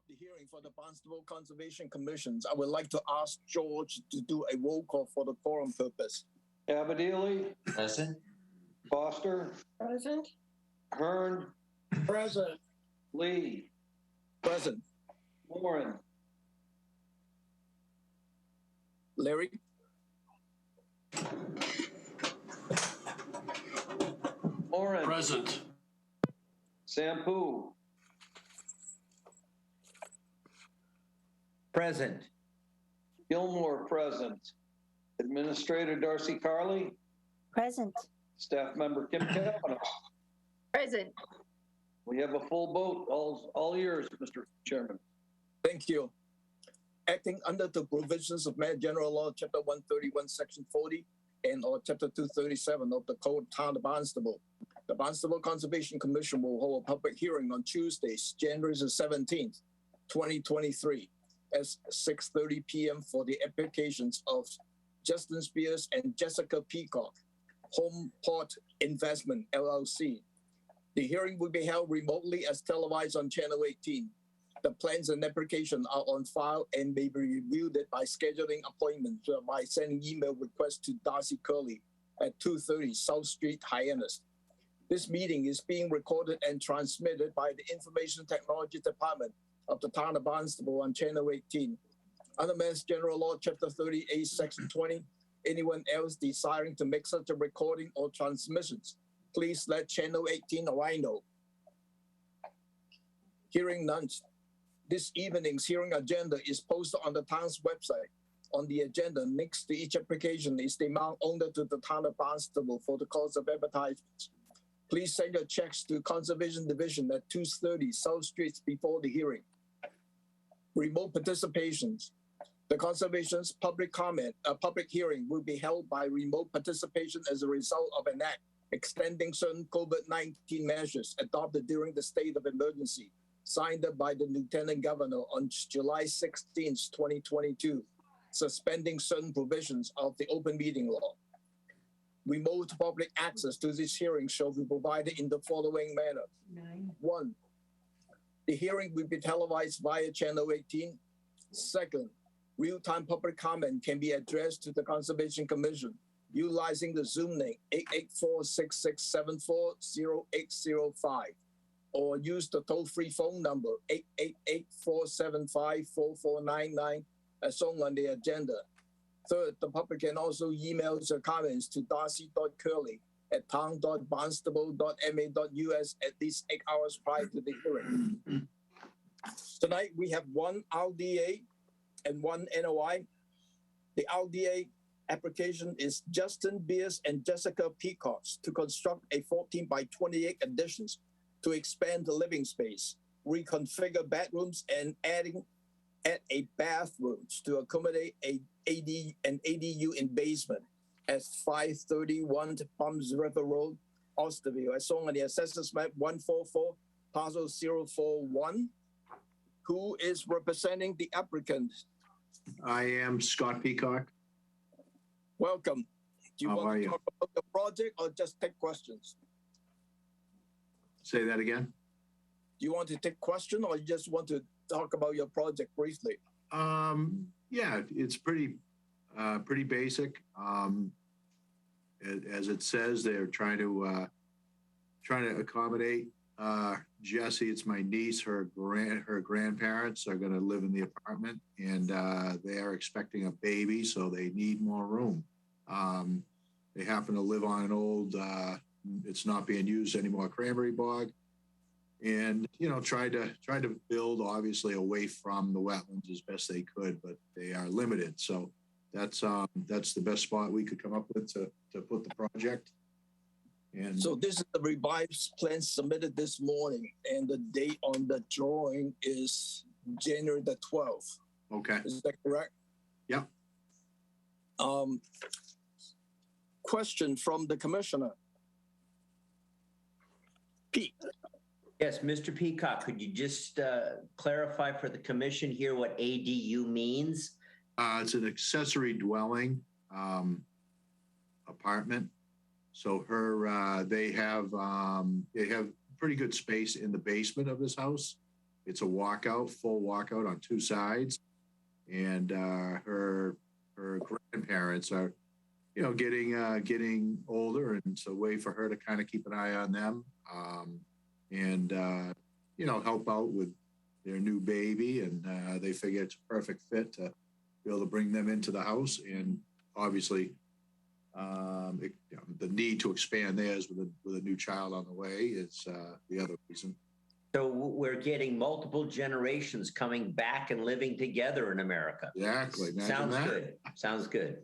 the hearing for the Barnstable Conservation Commissions, I would like to ask George to do a roll call for the quorum purpose. Abadili, Present. Foster, Present. Hearn, Present. Lee, Present. Warren, Larry? Warren, Present. Sampu, Present. Gilmore present. Administrator Darcy Carley, Present. Staff Member Kim Kavanaugh. Present. We have a full vote, all yours, Mr. Chairman. Thank you. Acting under the provisions of Mass General Law, Chapter 131, Section 40, and or Chapter 237 of the Code of Town of Barnstable, the Barnstable Conservation Commission will hold a public hearing on Tuesday, January the 17th, 2023, at 6:30 p.m. for the applications of Justin Spears and Jessica Peacock, Home Port Investment, LLC. The hearing will be held remotely as televised on Channel 18. The plans and application are on file and may be reviewed by scheduling appointments by sending email requests to Darcy Curley at 230 South Street, Hyannis. This meeting is being recorded and transmitted by the Information Technology Department of the Town of Barnstable on Channel 18. Under Mass General Law, Chapter 38, Section 20, anyone else desiring to make such a recording or transmissions, please let Channel 18 or I know. Hearing none. This evening's hearing agenda is posted on the town's website. On the agenda, next to each application is the amount owed to the Town of Barnstable for the cost of advertisements. Please send your checks to Conservation Division at 230 South Street before the hearing. Remote participations. The Conservation's public hearing will be held by remote participation as a result of an act extending certain COVID-19 measures adopted during the state of emergency, signed by the Lieutenant Governor on July 16, 2022, suspending certain provisions of the open meeting law. Remote public access to this hearing shall be provided in the following manner. 1, the hearing will be televised via Channel 18. 2nd, real-time public comment can be addressed to the Conservation Commission utilizing the Zoom link 884-6674-0805 or use the toll-free phone number 888-475-4499 as shown on the agenda. 3rd, the public can also email their comments to darcy.curley@town.barnstable.ma.us at least 8 hours prior to the hearing. Tonight, we have one RDA and one NOI. The RDA application is Justin Beers and Jessica Peacock to construct a 14 by 28 additions to expand the living space, reconfigure bedrooms, and add a bathrooms to accommodate an ADU in basement at 531 Palms River Road, Osterville, as shown on the Assessors Map 144, parcel 041. Who is representing the applicant? I am Scott Peacock. Welcome. Do you want to talk about the project or just take questions? Say that again. Do you want to take questions or you just want to talk about your project briefly? Yeah, it's pretty basic. As it says, they're trying to accommodate Jessie. It's my niece. Her grandparents are going to live in the apartment, and they are expecting a baby, so they need more room. They happen to live on an old, it's not being used anymore, cranberry bog, and tried to build obviously away from the wetlands as best they could, but they are limited. So that's the best spot we could come up with to put the project. And so this is the revised plan submitted this morning, and the date on the drawing is January the 12th. Okay. Is that correct? Yeah. Question from the commissioner. Pete. Yes, Mr. Peacock, could you just clarify for the commission here what ADU means? It's an accessory dwelling apartment. So they have pretty good space in the basement of this house, it's a walkout, full walkout on two sides. And her grandparents are, you know, getting older, and so way for her to kind of keep an eye on them, and you know, help out with their new baby. And they figure it's a perfect fit to be able to bring them into the house. And obviously, you know, the need to expand theirs with a new child on the way is the other reason. So we're getting multiple generations coming back and living together in America. Exactly. Imagine Sounds that. good. Sounds good.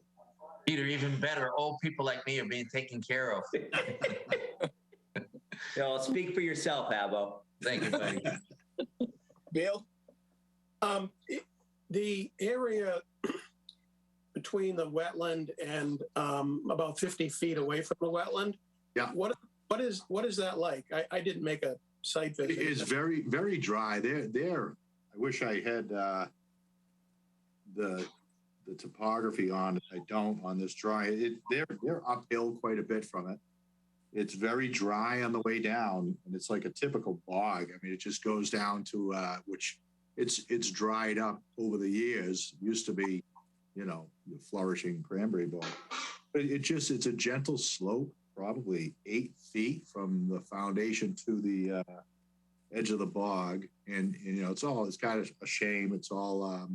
Peter, even better, old people like me are being taken care of. You know, speak for yourself, Abo. Thank you, buddy. Bill? The area between the wetland and about 50 feet away from the wetland. Yeah. What is that like? I didn't make a site visit. It is very, very dry. There. I wish I had the topography on it. I don't on this dry. They're uphill quite a bit from it. It's very dry on the way down, and it's like a typical bog. I mean, it just goes down to which it's dried up over the years. It used to be, you know, the flourishing cranberry bog. But it's a gentle slope, probably 8 feet from the foundation to the edge of the bog. And you know, it's kind of a shame. It's all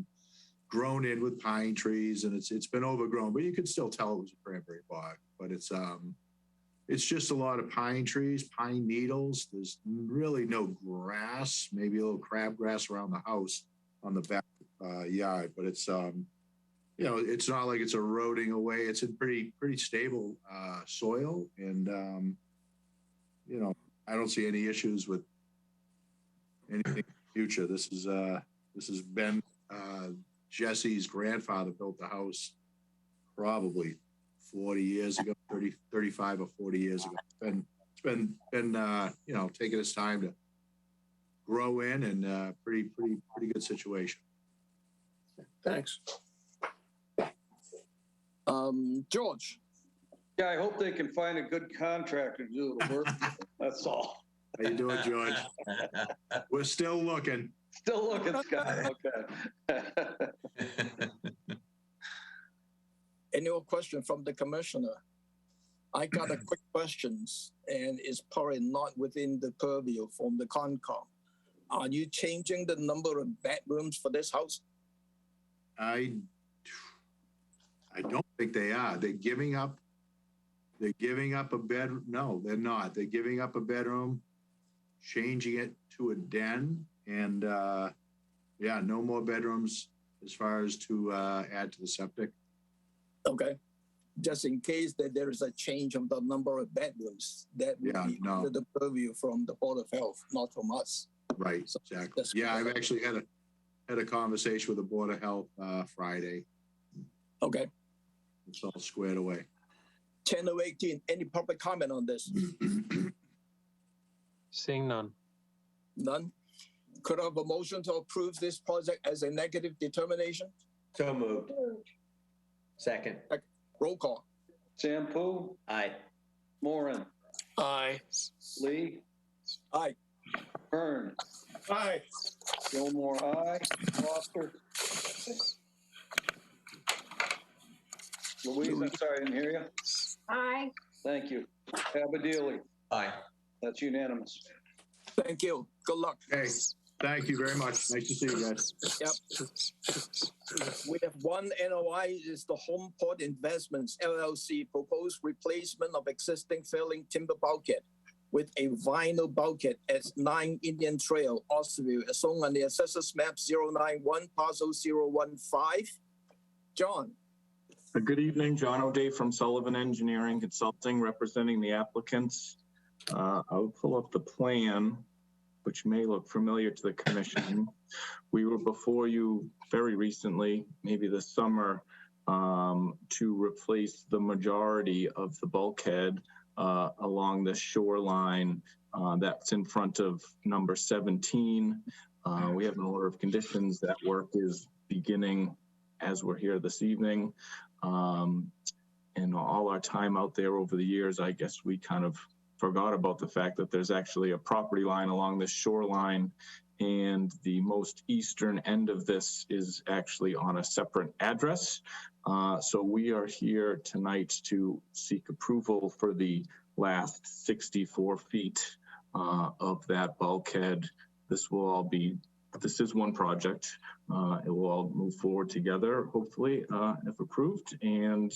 grown in with pine trees, and it's been overgrown, but you could still tell it was a cranberry bog. But it's just a lot of pine trees, pine needles. There's really no grass, maybe a little crabgrass around the house on the back yard, but it's you know, it's not like it's eroding away. It's in pretty stable soil, and you know, I don't see any issues with anything in the future. This has been Jesse's grandfather built the house probably 40 years ago, 35 or 40 years ago. It's been you know, taking its time to grow in, and pretty good situation. Thanks. George? Yeah, I hope they can find a good contractor to do the work. That's all. How you doing, George? We're still looking. Still looking, Scott. Okay. Any more question from the commissioner? I got a quick questions, and it's probably not within the purview from the Concom. Are you changing the number of bedrooms for this house? I don't think they are. They're giving up a bed. No, they're not. They're giving up a bedroom, changing it to a den, and yeah, no more bedrooms as far as to add to the septic. Okay. Just in case that there is a change of the number of bedrooms, that would be under the purview from the Board of Health, not from us. Right, So exactly. Yeah, I've actually had a conversation with the Board of Health Friday. Okay. It's all squared away. 10:18. Any public comment on this? Seeing none. None. Could I have a motion to approve this project as a negative determination? So moved. Second. Roll call. Sampu, Aye. Moran, Aye. Lee, Aye. Hearn, Hi. Gilmore, aye. Foster. Louise, I'm sorry, I didn't hear you. Aye. Thank you. Abadili, Aye. that's unanimous. Thank you. Good luck. Hey, thank you very much. Nice to see you guys. Yep. We have one NOI is the Homeport Investments LLC proposed replacement of existing failing timber bulkhead with a vinyl bulkhead at 9 Indian Trail, Osterville, as shown on the assessors map 091 parcel 015. John. Good evening, John O'Day from Sullivan Engineering Consulting, representing the applicants. I'll pull up the plan, which may look familiar to the commission. We were before you very recently, maybe this summer, to replace the majority of the bulkhead along the shoreline that's in front of number 17. We have an order of conditions. That work is beginning as we're here this evening. And all our time out there over the years, I guess we kind of forgot about the fact that there's actually a property line along this shoreline, and the most eastern end of this is actually on a separate address. So we are here tonight to seek approval for the last 64 feet of that bulkhead. This is one project. It will all move forward together, hopefully, if approved. And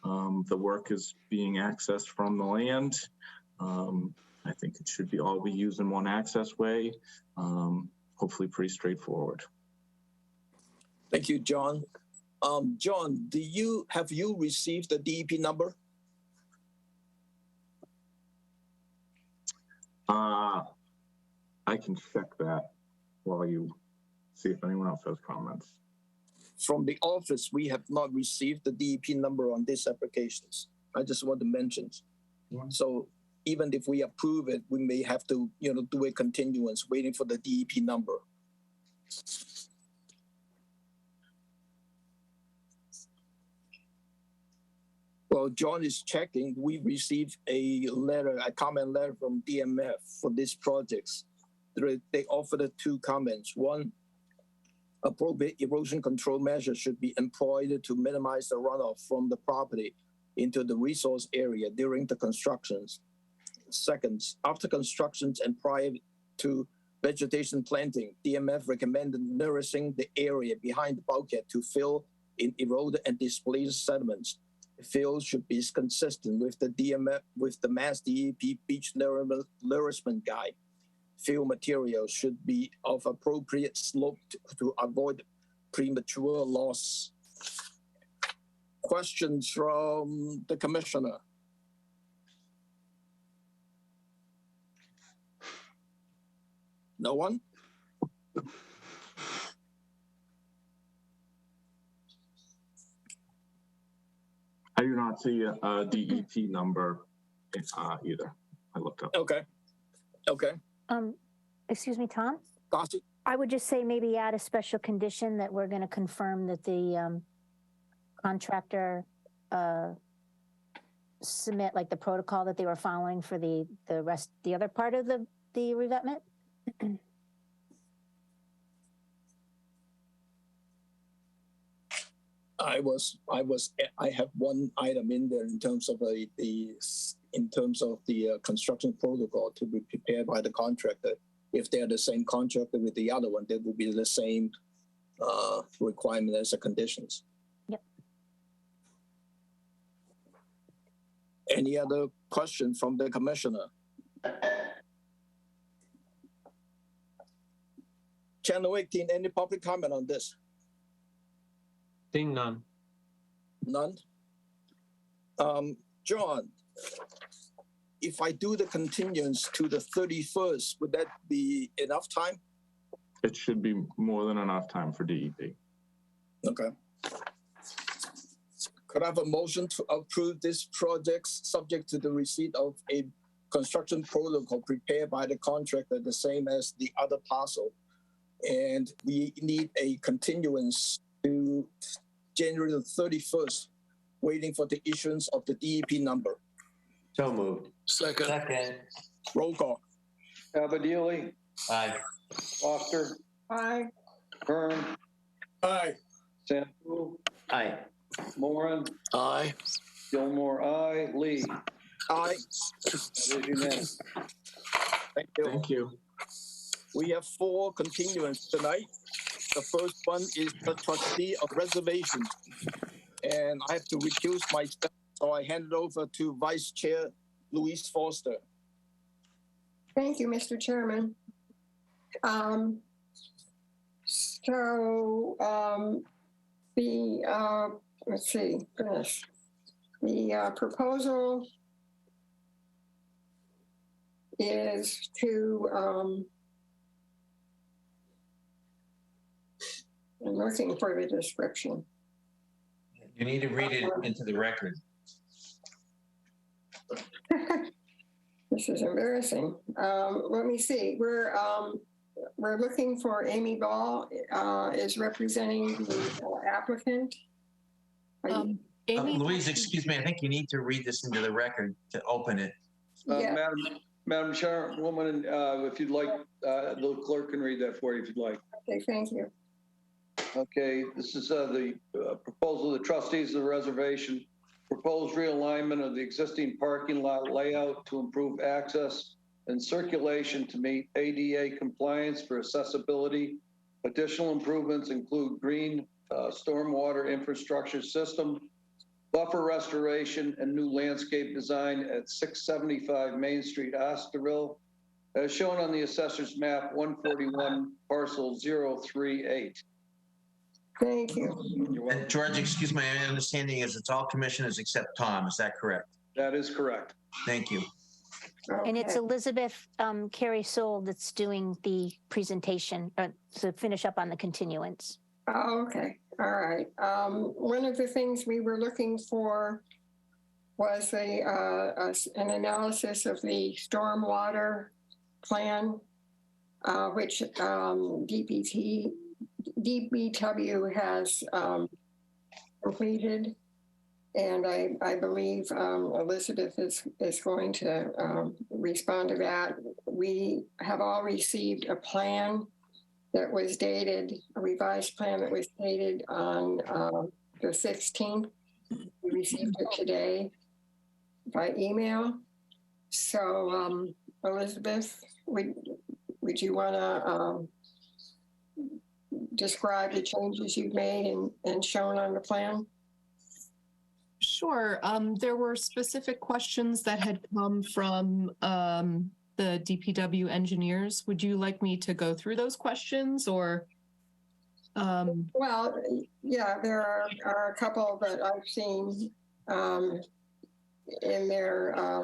the work is being accessed from the land. I think it should all be used in one access way. Hopefully pretty straightforward. Thank you, John. John, have you received the DEP number? I can check that while you see if anyone else has comments. From the office, we have not received the DEP number on these applications. I just want to mention. So even if we approve it, we may have to, do a continuance waiting for the DEP number. Well, John is checking. We received a comment letter from DMF for these projects. They offered two comments. One, appropriate erosion control measures should be employed to minimize the runoff from the property into the resource area during the constructions. Second, after constructions and prior to vegetation planting, DMF recommended nourishing the area behind the bulkhead to fill in eroded and displaced sediments. The fill should be consistent with the Mass DEP beach nourishment guide. Fill materials should be of appropriate slope to avoid premature loss. Questions from the commissioner? No one? I do not see a DEP number either. I looked up. Okay. Excuse me, Tom? Darcy? I would just say maybe add a special condition that we're going to confirm that the contractor submit like the protocol that they were following for the other part of the revetment. I have one item in there in terms of the construction protocol to be prepared by the contractor. If they're the same contractor with the other one, there will be the same requirement as the conditions. Yep. Any other questions from the commissioner? Channel 18, any public comment on this? Seeing none. None? John, if I do the continuance to the 31st, would that be enough time? It should be more than enough time for DEP. Okay. Could I have a motion to approve this project subject to the receipt of a construction protocol prepared by the contractor, the same as the other parcel? And we need a continuance to January the 31st, waiting for the issuance of the DEP number. So moved. Second. Roll call. Abadili, Aye. Foster, Aye. Kern, Aye. Sandu, Aye. Moran, Aye. Gilmore, aye. Lee. Aye. That is unanimous. Thank you. Thank you. We have 4 continuance tonight. The first one is the trustee of reservation. And I have to recuse myself, so I hand it over to Vice Chair Louise Foster. Thank you, Mr. Chairman. Let's see, goodness. The proposal is to, I'm looking for the description. You need to read it into the record. This is embarrassing. Let me see. We're looking for Amy Ball is representing the applicant. Louise, excuse me, I think you need to read this into the record to open it. Yeah, Madam Chairwoman, if you'd like, the clerk can read that for you if you'd like. okay, thank you. Okay, this is the proposal of the trustees of the reservation. Proposed realignment of the existing parking lot layout to improve access and circulation to meet ADA compliance for accessibility. Additional improvements include green stormwater infrastructure system, buffer restoration, and new landscape design at 675 Main Street, Osterville, as shown on the assessor's map 141, parcel 038. Thank you. You're welcome. And George, excuse my understanding is it's all commissioners except Tom. Is that correct? That is correct. Thank you. And it's Okay. Elizabeth Carey Soul that's doing the presentation to finish up on the continuance. Oh, okay, all right. One of the things we were looking for was an analysis of the stormwater plan, which DBW has completed. And I believe Elizabeth is going to respond to that. We have all received a plan that was dated, a revised plan that was dated on the 16th. We received it today by email. So Elizabeth, would you want to describe the changes you've made and shown on the plan? Sure. There were specific questions that had come from the DPW engineers. Would you like me to go through those questions or? Well, yeah, there are a couple that I've seen in their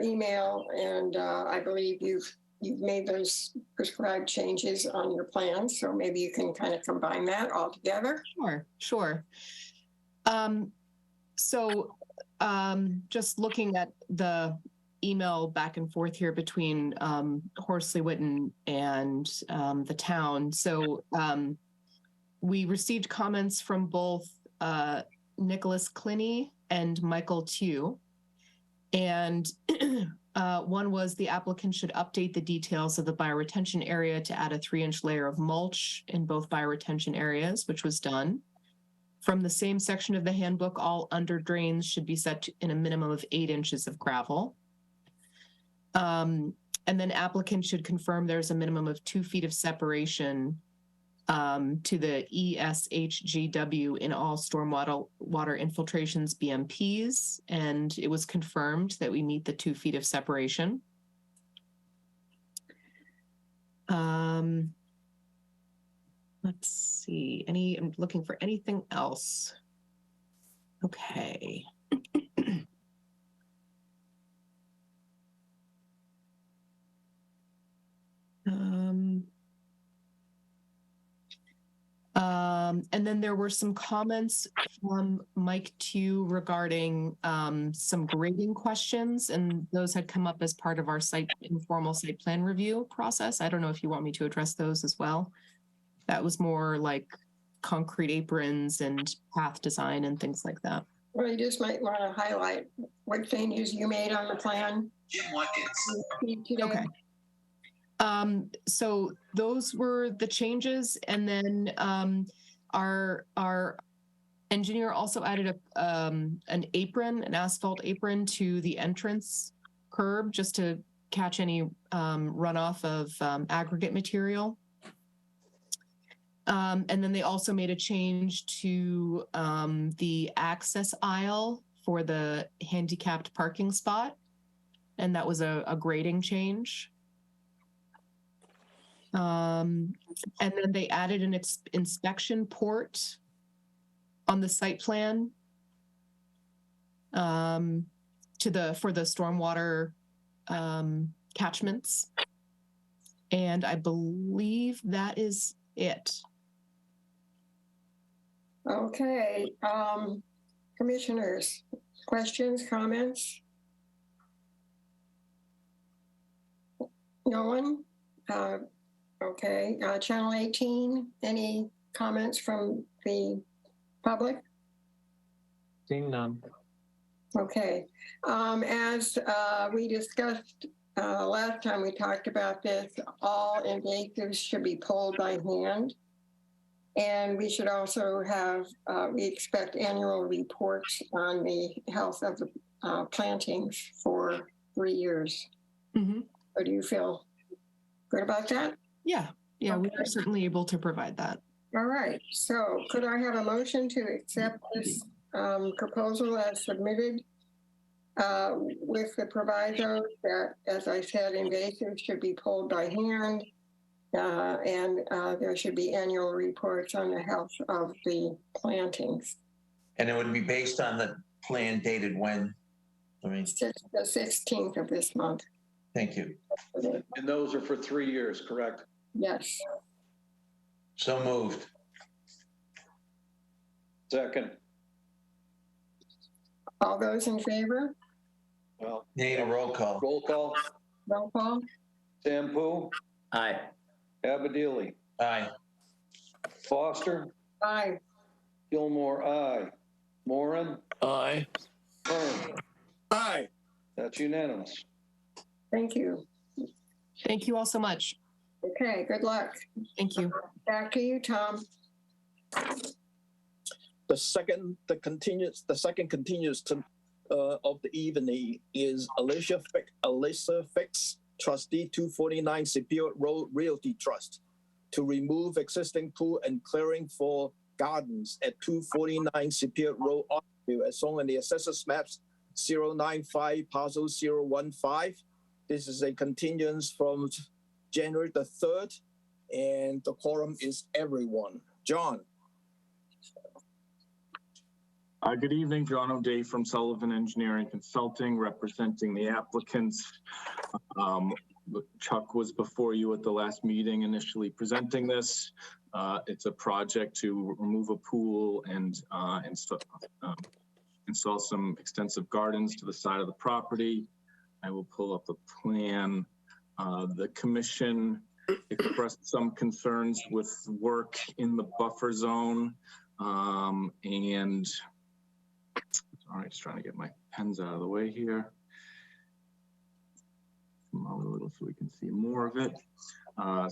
email, and I believe you've made those prescribed changes on your plan. So maybe you can kind of combine that all together. Sure. So just looking at the email back and forth here between Horsley Witten and the town. So we received comments from both Nicholas Clinny and Michael Tew. And one was the applicant should update the details of the bioretention area to add a 3-inch layer of mulch in both bioretention areas, which was done. From the same section of the handbook, all under drains should be set in a minimum of 8 inches of gravel. And then applicant should confirm there's a minimum of 2 feet of separation to the ESHGW in all stormwater infiltrations BMPs. And it was confirmed that we meet the 2 feet of separation. Let's see, I'm looking for anything else. Okay. And then there were some comments from Mike Tew regarding some grading questions, and those had come up as part of our informal site plan review process. I don't know if you want me to address those as well. That was more like concrete aprons and path design and things like that. Well, you just might want to highlight what changes you made on the plan. Okay. So those were the changes, and then our engineer also added an apron, an asphalt apron to the entrance curb just to catch any runoff of aggregate material. And then they also made a change to the access aisle for the handicapped parking spot, and that was a grading change. And then they added an inspection port on the site plan for the stormwater catchments. And I believe that is it. Okay, commissioners, questions, comments? No one? Okay, Channel 18, any comments from the public? Seeing none. Okay. As we discussed last time we talked about this, all invasives should be pulled by hand. And we should also have, we expect annual reports on the health of the plantings for 3 years. Mm-hmm. Or do you feel good about that? Yeah, yeah, we Okay. are certainly able to provide that. All right. So could I have a motion to accept this proposal as submitted with the proviso that, as I said, invasives should be pulled by hand and there should be annual reports on the health of the plantings. And it would be based on the plan dated when? I mean, The 16th of this month. thank you. And those are for 3 years, correct? Yes. So moved. Second. All those in favor? Well, Need a roll call. roll call. Roll call. Sampu, Aye. Abadili, Aye. Foster, Aye. Gilmore, aye. Moran, Aye. Kern. Aye. That's unanimous. Thank you. Thank you all so much. Okay, good luck. Thank you. Back to you, Tom. The second continuous of the evening is Alicia Fix, trustee 249 Superior Road Realty Trust, to remove existing pool and clearing for gardens at 249 Superior Road, Oakville, as shown in the assessors maps 095 parcel 015. This is a continuance from January the 3rd, and the quorum is everyone. John. Good evening, John O'Day from Sullivan Engineering Consulting, representing the applicants. Chuck was before you at the last meeting initially presenting this. It's a project to remove a pool and install some extensive gardens to the side of the property. I will pull up the plan. The commission expressed some concerns with work in the buffer zone, and sorry, just trying to get my pens out of the way here. Come on a little so we can see more of it.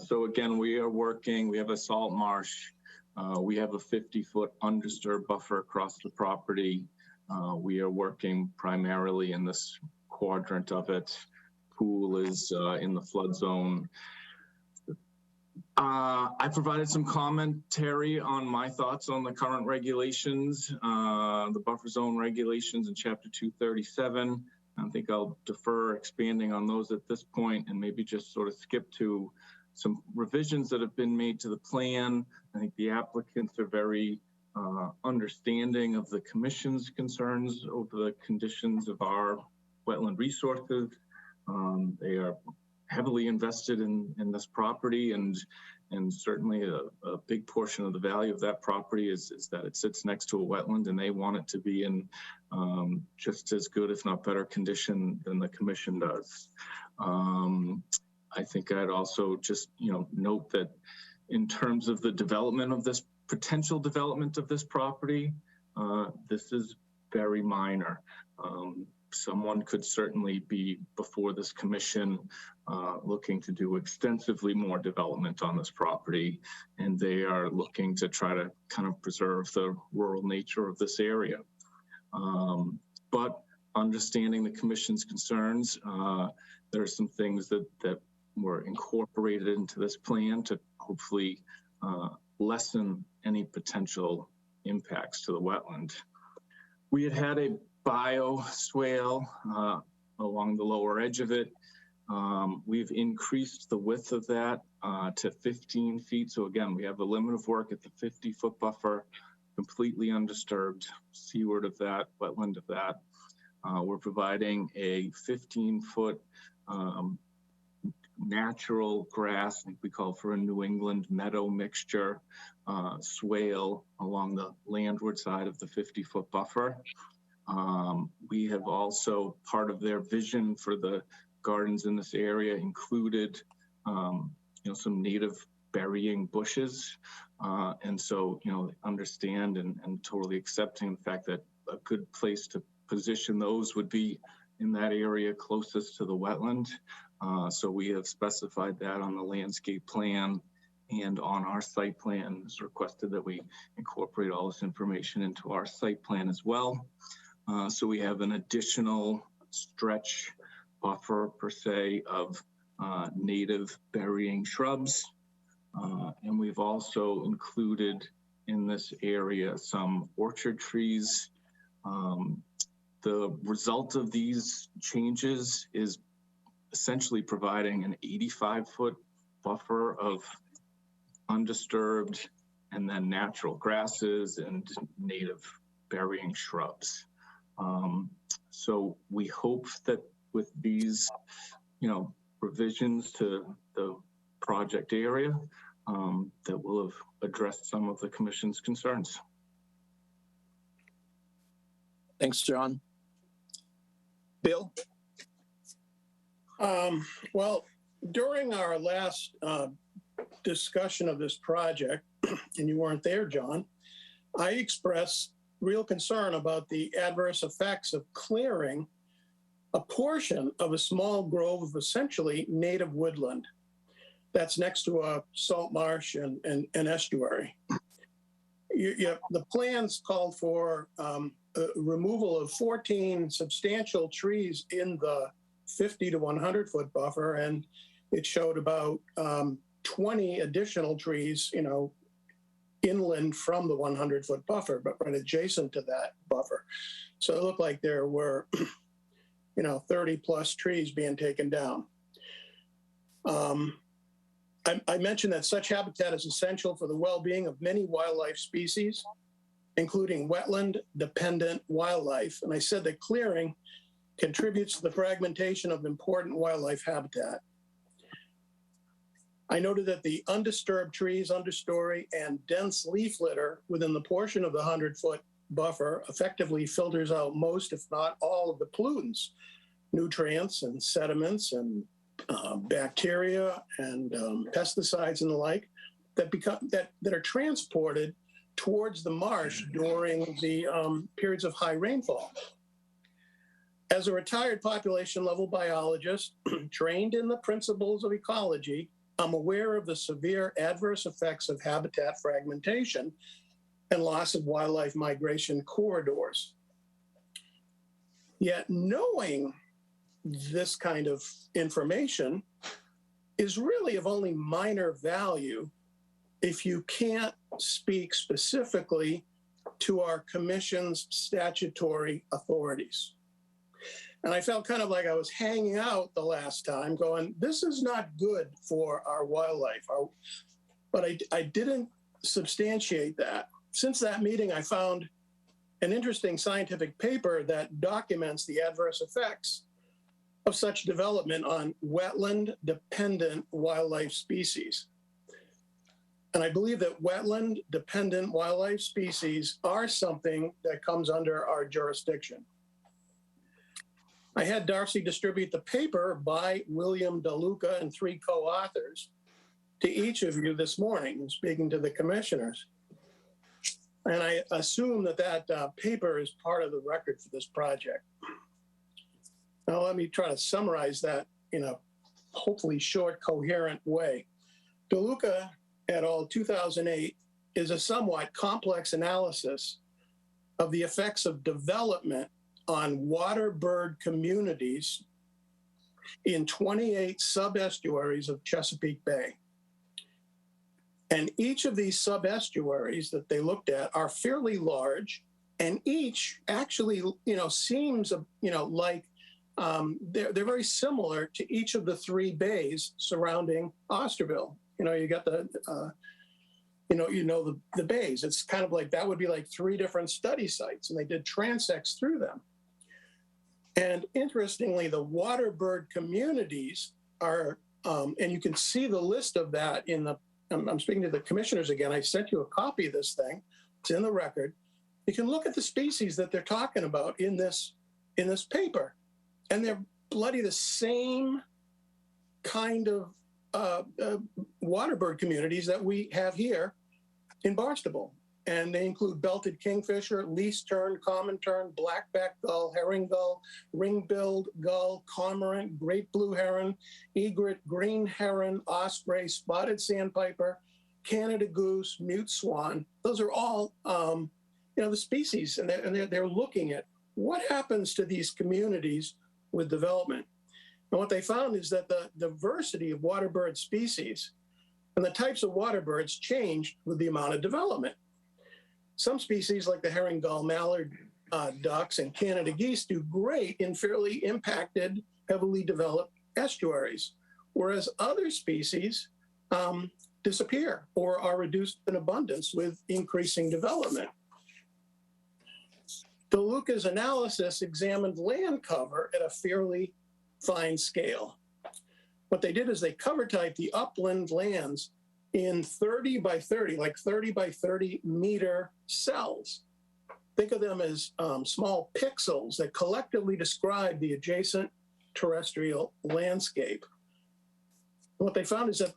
So again, we have a salt marsh. We have a 50-foot undisturbed buffer across the property. We are working primarily in this quadrant of it. Pool is in the flood zone. I provided some commentary on my thoughts on the current regulations, the buffer zone regulations in chapter 237. I think I'll defer expanding on those at this point and maybe just sort of skip to some revisions that have been made to the plan. I think the applicants are very understanding of the commission's concerns over the conditions of our wetland resources. They are heavily invested in this property, and certainly a big portion of the value of that property is that it sits next to a wetland, and they want it to be in just as good, if not better, condition than the commission does. I think I'd also just note that in terms of the development of this potential development of this property, this is very minor. Someone could certainly be before this commission looking to do extensively more development on this property, and they are looking to try to kind of preserve the rural nature of this area. But understanding the commission's concerns, there are some things that were incorporated into this plan to hopefully lessen any potential impacts to the wetland. We had a bioswale along the lower edge of it. We've increased the width of that to 15 feet. So again, we have the limit of work at the 50-foot buffer, completely undisturbed seaward of that, wetland of that. We're providing a 15-foot natural grass, like we call for a New England meadow mixture, swale along the landward side of the 50-foot buffer. We have also, part of their vision for the gardens in this area included some native burying bushes. And so, understand and totally accepting the fact that a good place to position those would be in that area closest to the wetland. So we have specified that on the landscape plan, and on our site plan is requested that we incorporate all this information into our site plan as well. So we have an additional stretch buffer per se of native burying shrubs. And we've also included in this area some orchard trees. The result of these changes is essentially providing an 85-foot buffer of undisturbed and then natural grasses and native burying shrubs. So we hope that with these, revisions to the project area, that will have addressed some of the commission's concerns. Thanks, John. Bill? Well, during our last discussion of this project, and you weren't there, John, I expressed real concern about the adverse effects of clearing a portion of a small grove of essentially native woodland that's next to a salt marsh and an estuary. The plans called for removal of 14 substantial trees in the 50 to 100 foot buffer, and it showed about 20 additional trees, inland from the 100 foot buffer, but right adjacent to that buffer. So it looked like there were, 30 plus trees being taken down. I mentioned that such habitat is essential for the well-being of many wildlife species, including wetland-dependent wildlife. And I said that clearing contributes to the fragmentation of important wildlife habitat. I noted that the undisturbed trees, understory, and dense leaf litter within the portion of the 100-foot buffer effectively filters out most, if not all, of the pollutants, nutrients and sediments and bacteria and pesticides and the like that are transported towards the marsh during the periods of high rainfall. As a retired population level biologist trained in the principles of ecology, I'm aware of the severe adverse effects of habitat fragmentation and loss of wildlife migration corridors. Yet knowing this kind of information is really of only minor value if you can't speak specifically to our commission's statutory authorities. And I felt kind of like I was hanging out the last time going, this is not good for our wildlife. But I didn't substantiate that. Since that meeting, I found an interesting scientific paper that documents the adverse effects of such development on wetland-dependent wildlife species. And I believe that wetland-dependent wildlife species are something that comes under our jurisdiction. I had Darcy distribute the paper by William DeLuca and 3 co-authors to each of you this morning, speaking to the commissioners. And I assume that paper is part of the record for this project. Now, let me try to summarize that in a hopefully short, coherent way. DeLuca et al. 2008 is a somewhat complex analysis of the effects of development on water bird communities in 28 subestuaries of Chesapeake Bay. And each of these subestuaries that they looked at are fairly large, and each actually, seems, like they're very similar to each of the 3 bays surrounding Osterville. You got the bays. It's kind of like that would be like 3 different study sites, and they did transects through them. And interestingly, the water bird communities are, and you can see the list of that in the, I'm speaking to the commissioners again. I sent you a copy of this thing. It's in the record. You can look at the species that they're talking about in this paper, and they're bloody the same kind of water bird communities that we have here in Barnstable. and they include belted kingfisher, least tern, common tern, blackback gull, herring gull, ring-billed gull, cormorant, great blue heron, egret, green heron, osprey, spotted sandpiper, Canada goose, mute swan. Those are all, the species, and they're looking at what happens to these communities with development. And what they found is that the diversity of water bird species and the types of water birds changed with the amount of development. Some species like the herring gull, mallard ducks, and Canada geese do great in fairly impacted, heavily developed estuaries, whereas other species disappear or are reduced in abundance with increasing development. DeLuca's analysis examined land cover at a fairly fine scale. What they did is they cover typed the upland lands in 30 by 30, like 30 by 30 meter cells. Think of them as small pixels that collectively describe the adjacent terrestrial landscape. What they found is that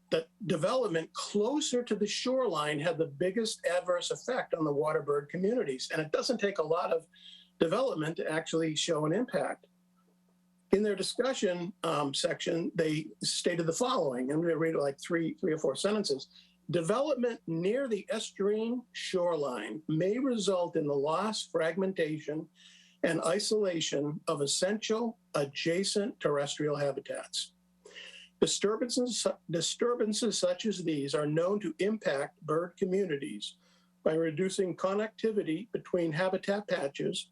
the development closer to the shoreline had the biggest adverse effect on the water bird communities. And it doesn't take a lot of development to actually show an impact. In their discussion section, they stated the following. I'm going to read like three or four sentences. Development near the estuarine shoreline may result in the loss, fragmentation, and isolation of essential adjacent terrestrial habitats. Disturbances such as these are known to impact bird communities by reducing connectivity between habitat patches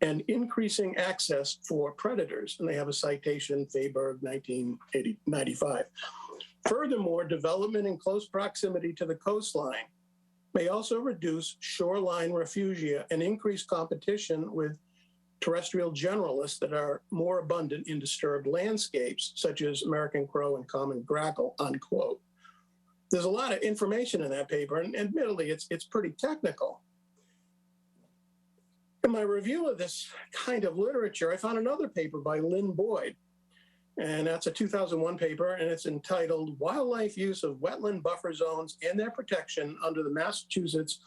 and increasing access for predators. And they have a citation, Fayberg, 1995. Furthermore, development in close proximity to the coastline may also reduce shoreline refugia and increase competition with terrestrial generalists that are more abundant in disturbed landscapes, such as American crow and common grackle, unquote. There's a lot of information in that paper, and admittedly, it's pretty technical. In my review of this kind of literature, I found another paper by Lynn Boyd, and that's a 2001 paper, and it's entitled Wildlife Use of Wetland Buffer Zones and Their Protection under the Massachusetts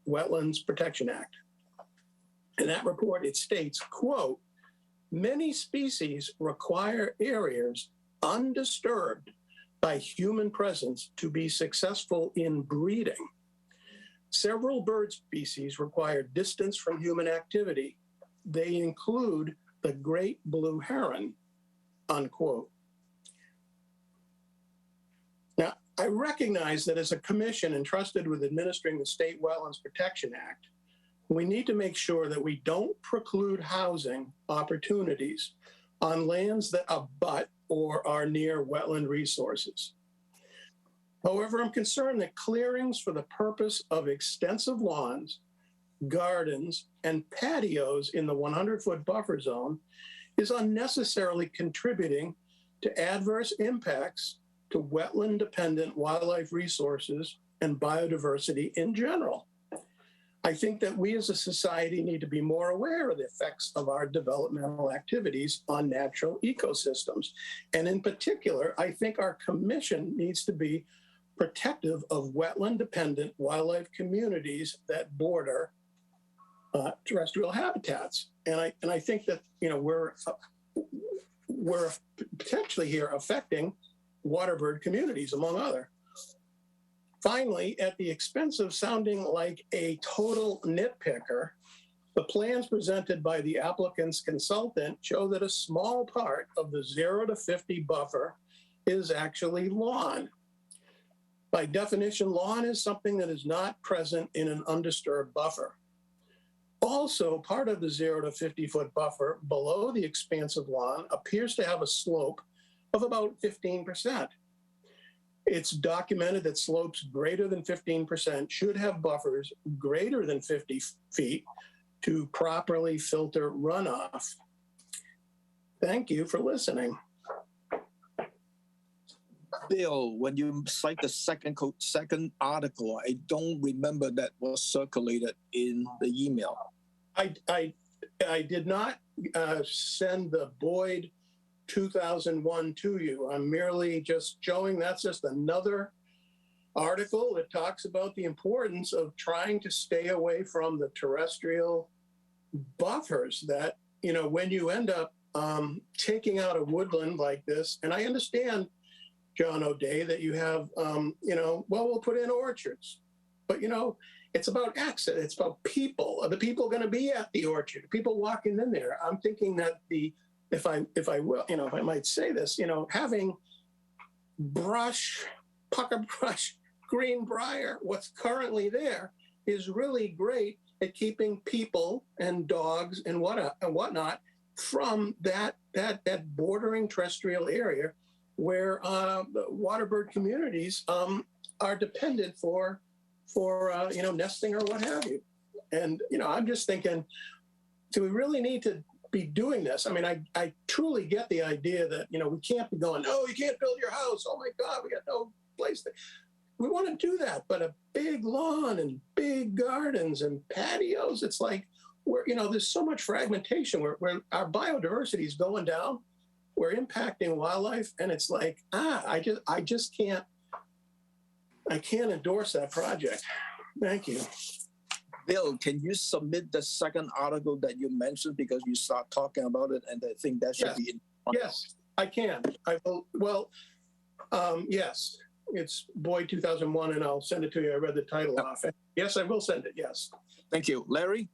Wetlands Protection Act. In that report, it states, quote, many species require areas undisturbed by human presence to be successful in breeding. Several bird species require distance from human activity. They include the great blue heron, unquote. Now, I recognize that as a commission entrusted with administering the State Wetlands Protection Act, we need to make sure that we don't preclude housing opportunities on lands that abut or are near wetland resources. However, I'm concerned that clearings for the purpose of extensive lawns, gardens, and patios in the 100-foot buffer zone is unnecessarily contributing to adverse impacts to wetland-dependent wildlife resources and biodiversity in general. I think that we as a society need to be more aware of the effects of our developmental activities on natural ecosystems. And in particular, I think our commission needs to be protective of wetland-dependent wildlife communities that border terrestrial habitats. And I think that we're potentially here affecting waterbird communities, among other. Finally, at the expense of sounding like a total nitpicker, the plans presented by the applicant's consultant show that a small part of the 0 to 50 buffer is actually lawn. By definition, lawn is something that is not present in an undisturbed buffer. Also, part of the 0 to 50-foot buffer below the expansive lawn appears to have a slope of about 15%. It's documented that slopes greater than 15% should have buffers greater than 50 feet to properly filter runoff. Thank you for listening. Bill, when you cite the second article, I don't remember that was circulated in the email. I did not send the Boyd 2001 to you. I'm merely just showing that's just another article that talks about the importance of trying to stay away from the terrestrial buffers that, when you end up taking out a woodland like this, and I understand, John O'Day, that you have, we'll put in orchards, but, it's about access. It's about people. Are the people going to be at the orchard? People walking in there. I'm thinking that if I might say this, having brush, pucker brush, green briar, what's currently there is really great at keeping people and dogs and whatnot from that bordering terrestrial area where the waterbird communities are dependent for nesting or what have you. And I'm just thinking, do we really need to be doing this? I mean, I truly get the idea that we can't be going, no, you can't build your house. Oh my God, we got no place to. We want to do that, but a big lawn and big gardens and patios, it's like there's so much fragmentation where our biodiversity is going down. We're impacting wildlife, and it's like, I can't endorse that project. Thank you. Bill, can you submit the second article that you mentioned, because you start talking about it, and I think that should be in. Yes, I can. I will. Well, yes, it's Boyd 2001, and I'll send it to you. I read the title off. Yes, I will send it. Yes. Thank you. Larry?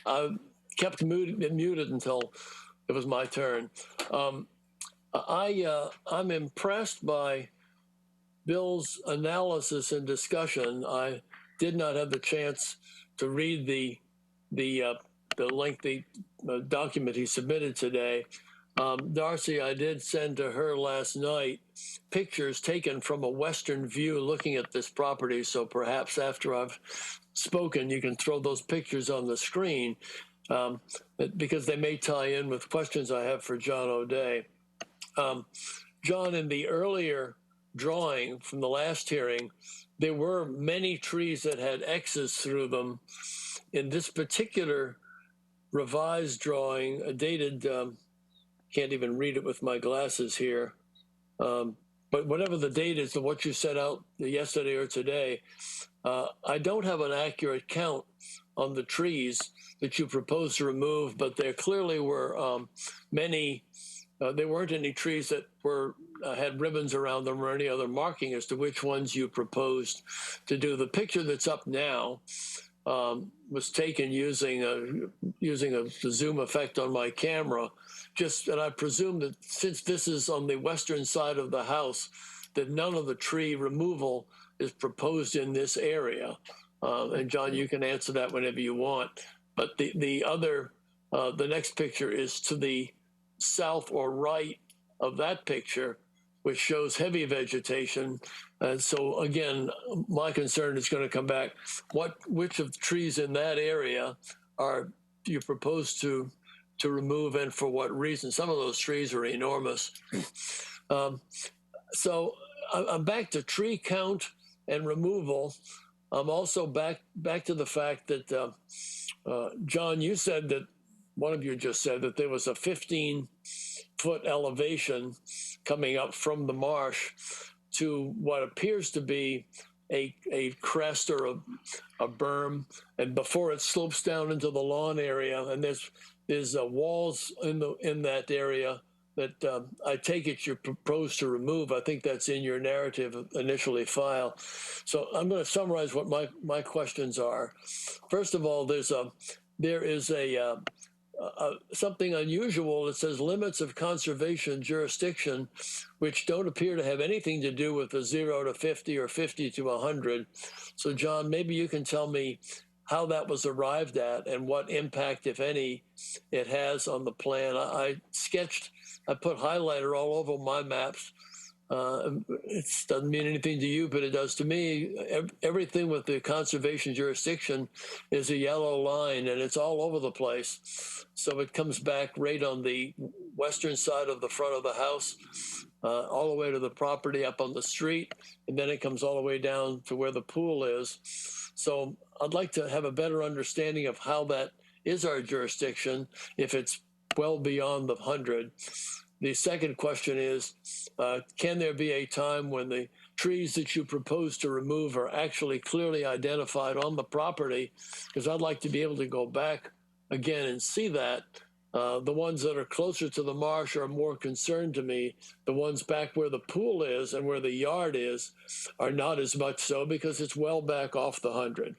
I kept muted until it was my turn. I'm impressed by Bill's analysis and discussion. I did not have the chance to read the lengthy document he submitted today. Darcy, I did send to her last night pictures taken from a western view looking at this property. So perhaps after I've spoken, you can throw those pictures on the screen because they may tie in with questions I have for John O'Day. John, in the earlier drawing from the last hearing, there were many trees that had X's through them. In this particular revised drawing, dated, can't even read it with my glasses here, but whatever the date is of what you set out yesterday or today, I don't have an accurate count on the trees that you proposed to remove, but there clearly were many. There weren't any trees that had ribbons around them or any other marking as to which ones you proposed to do. The picture that's up now was taken using a zoom effect on my camera. And I presume that since this is on the western side of the house, that none of the tree removal is proposed in this area. And John, you can answer that whenever you want. But the next picture is to the south or right of that picture, which shows heavy vegetation. And so again, my concern is going to come back. Which of the trees in that area do you propose to remove, and for what reason? Some of those trees are enormous. So I'm back to tree count and removal. I'm also back to the fact that, John, you said that, one of you just said that there was a 15-foot elevation coming up from the marsh to what appears to be a crest or a berm, and before it slopes down into the lawn area, and there's walls in that area that I take it you propose to remove. I think that's in your narrative initially filed. So I'm going to summarize what my questions are. First of all, there is something unusual. It says limits of conservation jurisdiction, which don't appear to have anything to do with the 0 to 50 or 50 to 100. So John, maybe you can tell me how that was arrived at and what impact, if any, it has on the plan. I put highlighter all over my maps. It doesn't mean anything to you, but it does to me. Everything with the conservation jurisdiction is a yellow line, and it's all over the place. So it comes back right on the western side of the front of the house, all the way to the property up on the street, and then it comes all the way down to where the pool is. So I'd like to have a better understanding of how that is our jurisdiction, if it's well beyond the 100. The second question is, can there be a time when the trees that you propose to remove are actually clearly identified on the property? Because I'd like to be able to go back again and see that. The ones that are closer to the marsh are more concerned to me. The ones back where the pool is and where the yard is are not as much so, because it's well back off the 100.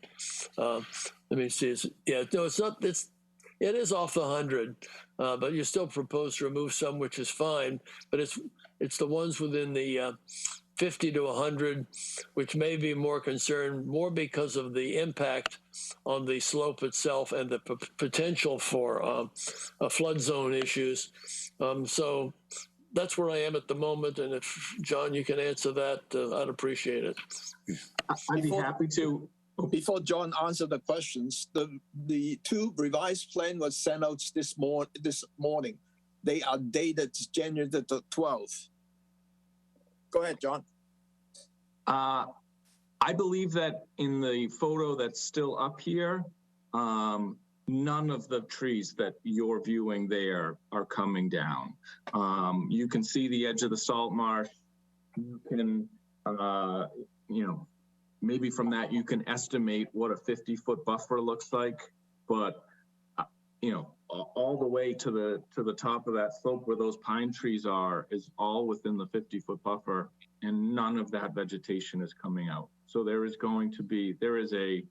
Let me see. Yeah, no, it's not. It is off the 100, but you still propose to remove some, which is fine. But it's the ones within the 50 to 100, which may be more concerned, more because of the impact on the slope itself and the potential for flood zone issues. So that's where I am at the moment. And if, John, you can answer that, I'd appreciate it. I'd be happy to. Before John answered the questions, the two revised plan was sent out this morning. They are dated January the 12th. Go ahead, John. I believe that in the photo that's still up here, none of the trees that you're viewing there are coming down. You can see the edge of the salt marsh. You can, maybe from that you can estimate what a 50-foot buffer looks like, but all the way to the top of that slope where those pine trees are is all within the 50-foot buffer, and none of that vegetation is coming out. So there is a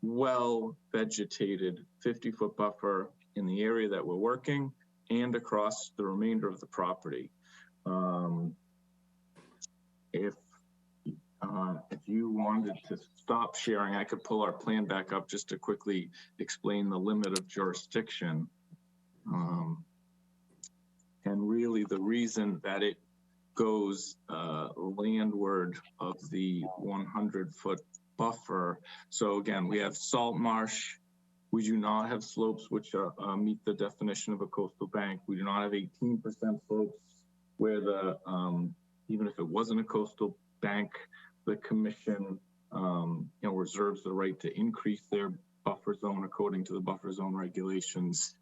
well vegetated 50-foot buffer in the area that we're working and across the remainder of the property. If you wanted to stop sharing, I could pull our plan back up just to quickly explain the limit of jurisdiction. And really the reason that it goes landward of the 100-foot buffer. So again, we have salt marsh. We do not have slopes which meet the definition of a coastal bank. We do not have 18% slopes where even if it wasn't a coastal bank, the commission reserves the right to increase their buffer zone according to the buffer zone regulations.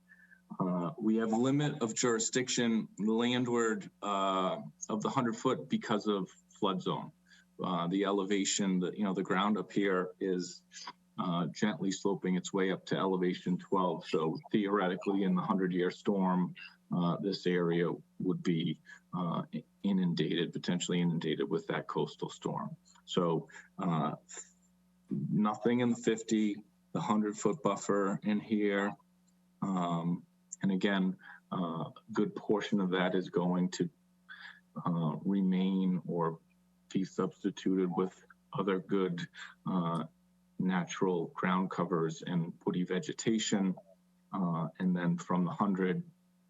We have a limit of jurisdiction landward of the 100-foot because of flood zone. The elevation, the ground up here is gently sloping its way up to elevation 12. So theoretically, in the 100-year storm, this area would be potentially inundated with that coastal storm. So nothing in the 50, the 100-foot buffer in here. And again, a good portion of that is going to remain or be substituted with other good natural ground covers and woody vegetation. And then from the 100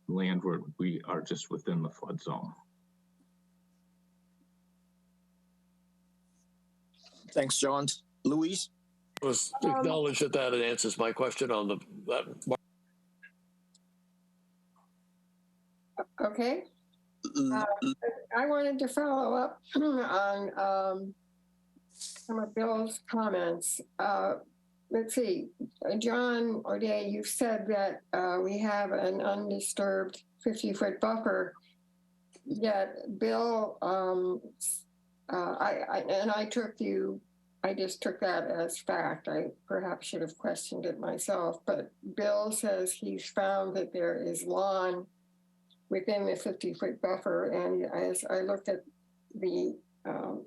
landward, we are just within the flood zone. Thanks, John. Louise? Let's acknowledge that it answers my question on that. Okay. I wanted to follow up on some of Bill's comments. Let's see, John O'Day, you said that we have an undisturbed 50-foot buffer, yet Bill, I just took that as fact. I perhaps should have questioned it myself, but Bill says he's found that there is lawn within the 50-foot buffer. And as I looked at the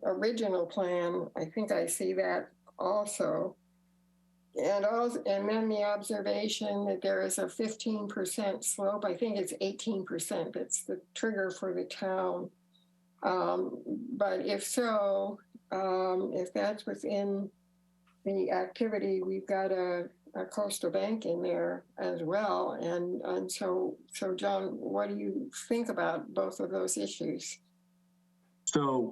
original plan, I think I see that also. And then the observation that there is a 15% slope. I think it's 18%. That's the trigger for the town. But if so, if that's within the activity, we've got a coastal bank in there as well. And so John, what do you think about both of those issues? So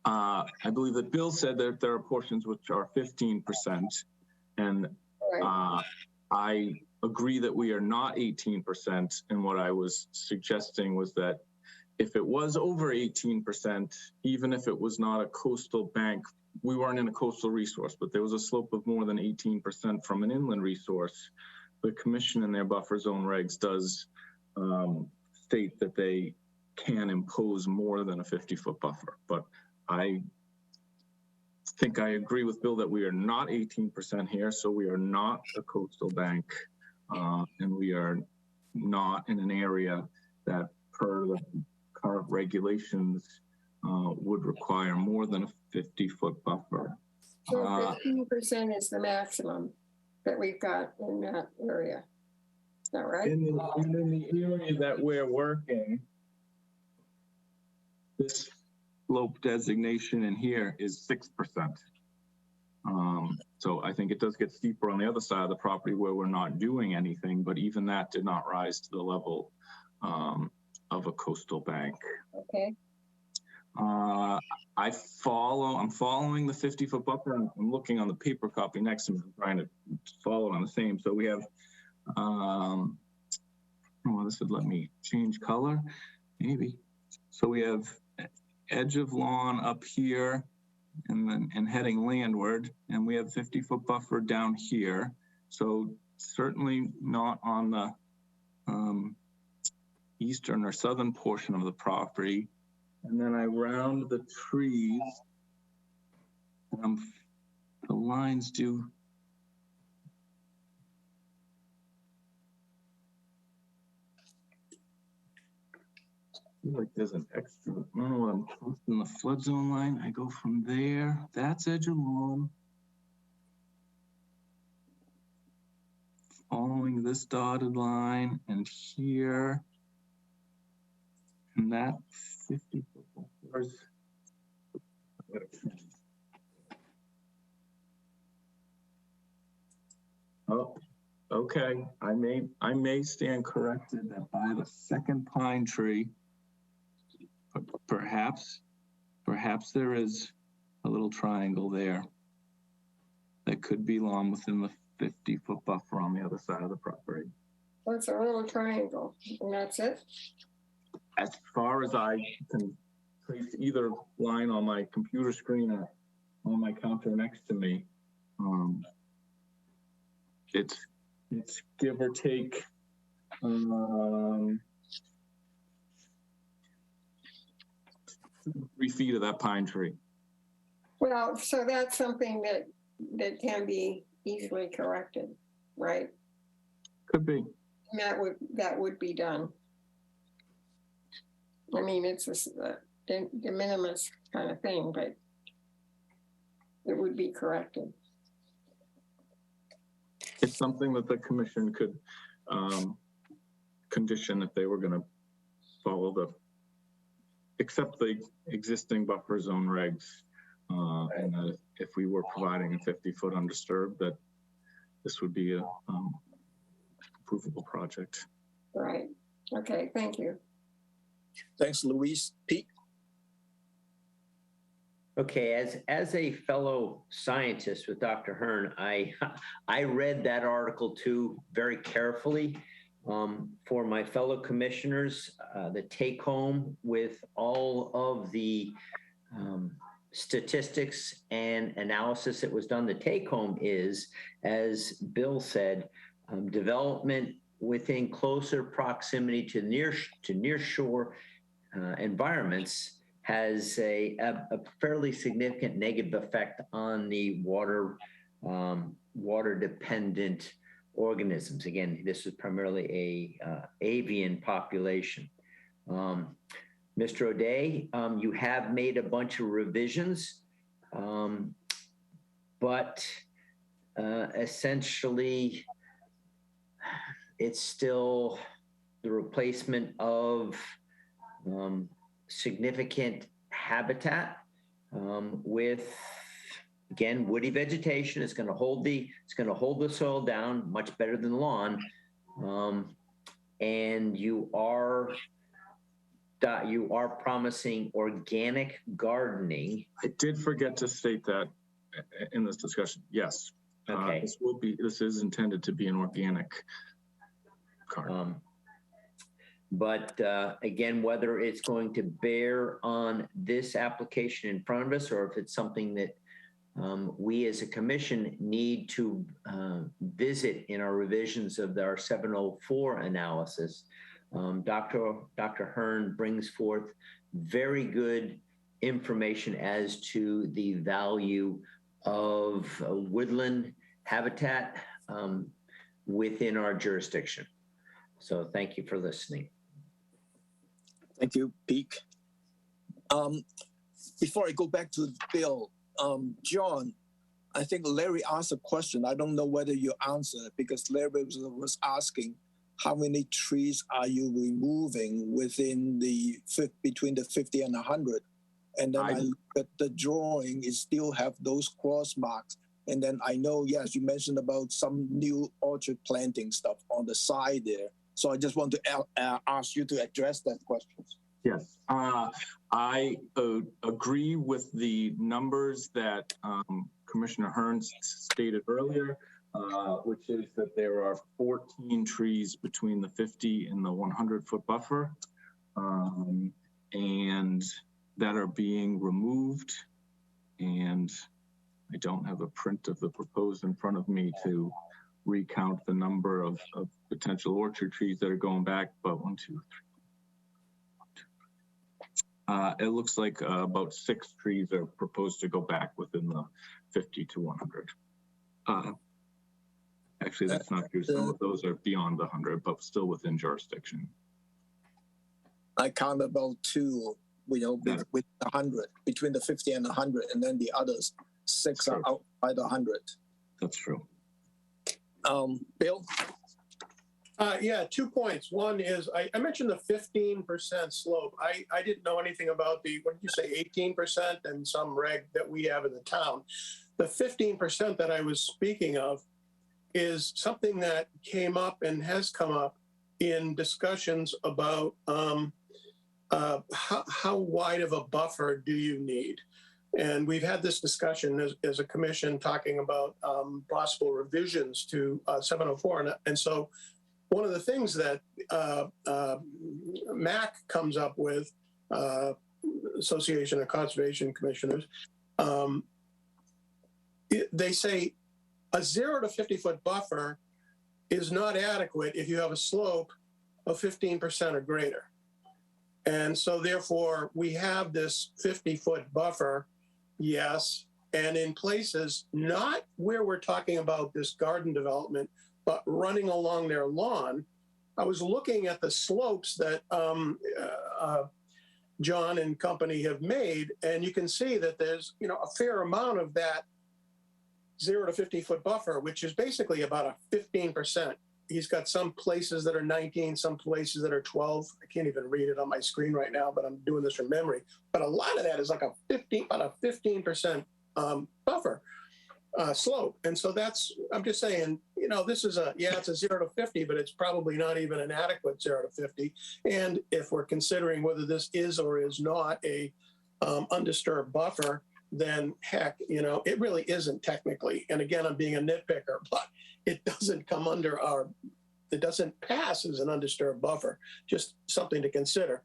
I believe that Bill said that there are portions which are 15%. And I agree that we are not 18%. And what I was suggesting was that if it was over 18%, even if it was not a coastal bank, we weren't in a coastal resource, but there was a slope of more than 18% from an inland resource, the commission in their buffer zone regs does state that they can impose more than a 50-foot buffer. But I think I agree with Bill that we are not 18% here, so we are not a coastal bank, and we are not in an area that, per the current regulations, would require more than a 50-foot buffer. So 15% is the maximum that we've got in that area. Is that right? In the area that we're working, this slope designation in here is 6%. So I think it does get steeper on the other side of the property where we're not doing anything, but even that did not rise to the level of a coastal bank. Okay. I'm following the 50-foot buffer. I'm looking on the paper copy next to me, trying to follow it on the same. So we have, well, this would let me change color, maybe. So we have edge of lawn up here and heading landward, and we have 50-foot buffer down here. So certainly not on the eastern or southern portion of the property. And then I round the trees, and the lines do. I feel like there's an extra, I don't know what I'm posting the flood zone line. I go from there, that's edge of lawn. Following this dotted line and here. And that 50-foot buffers. Oh, okay. I may stand corrected that by the second pine tree, perhaps there is a little triangle there that could belong within the 50-foot buffer on the other side of the property. What's a little triangle? And that's it? As far as I can trace either line on my computer screen or on my counter next to me, it's give or take 3 feet of that pine tree. Well, so that's something that can be easily corrected, right? Could be. And that would be done. I mean, it's a de minimis kind of thing, but it would be corrected. It's something that the commission could condition if they were going to follow accept the existing buffer zone regs, and that if we were providing a 50-foot undisturbed, that this would be a approvable project. Right. Okay. Thank you. Thanks, Louise. Pete? Okay, as a fellow scientist with Dr. Hearn, I read that article too very carefully. For my fellow commissioners, the take home with all of the statistics and analysis that was done, the take home is, as Bill said, development within closer proximity to near shore environments has a fairly significant negative effect on the water dependent organisms. Again, this is primarily a avian population. Mr. O'Day, you have made a bunch of revisions, but essentially it's still the replacement of significant habitat with, again, woody vegetation. It's going to hold the soil down much better than lawn, and you are promising organic gardening. I did forget to state that in this discussion. Yes, okay. This is intended to be an organic garden. But again, whether it's going to bear on this application in front of us, or if it's something that we as a commission need to visit in our revisions of our 704 analysis, Dr. Hearn brings forth very good information as to the value of woodland habitat within our jurisdiction. So thank you for listening. Thank you, Peak. Before I go back to Bill, John, I think Larry asked a question. I don't know whether you answered because Larry was asking how many trees are you removing within between the 50 and 100? And then I look at the drawing, it still have those cross marks. And then I know, yes, you mentioned about some new orchard planting stuff on the side there. So I just want to ask you to address that question. Yes, I agree with the numbers that Commissioner Hearn stated earlier, which is that there are 14 trees between the 50 and the 100-foot buffer, and that are being removed. And I don't have a print of the proposed in front of me to recount the number of potential orchard trees that are going back, but 1, 2, 3. It looks like about 6 trees are proposed to go back within the 50 to 100. Actually, that's not true. Some of those are beyond the 100, but still within jurisdiction. I count about 2, with 100, between the 50 and 100, and then the others 6 are outside the 100. That's true. Bill? Yeah, 2 points. One is I mentioned the 15% slope. I didn't know anything about what did you say, 18% and some reg that we have in the town. The 15% that I was speaking of is something that came up and has come up in discussions about how wide of a buffer do you need? And we've had this discussion as a commission talking about possible revisions to 704. And so one of the things that MAC comes up with, Association of Conservation Commissioners, they say a 0 to 50-foot buffer is not adequate if you have a slope of 15% or greater. And so therefore we have this 50-foot buffer, yes, and in places not where we're talking about this garden development, but running along their lawn. I was looking at the slopes that John and company have made, and you can see that there's a fair amount of that 0 to 50-foot buffer, which is basically about a 15%. He's got some places that are 19, some places that are 12. I can't even read it on my screen right now, but I'm doing this from memory. But a lot of that is like about a 15% buffer slope. And so I'm just saying, this is it's a 0 to 50, but it's probably not even an adequate 0 to 50. And if we're considering whether this is or is not a undisturbed buffer, then heck, it really isn't technically. And again, I'm being a nitpicker, but it doesn't come under it doesn't pass as an undisturbed buffer, just something to consider.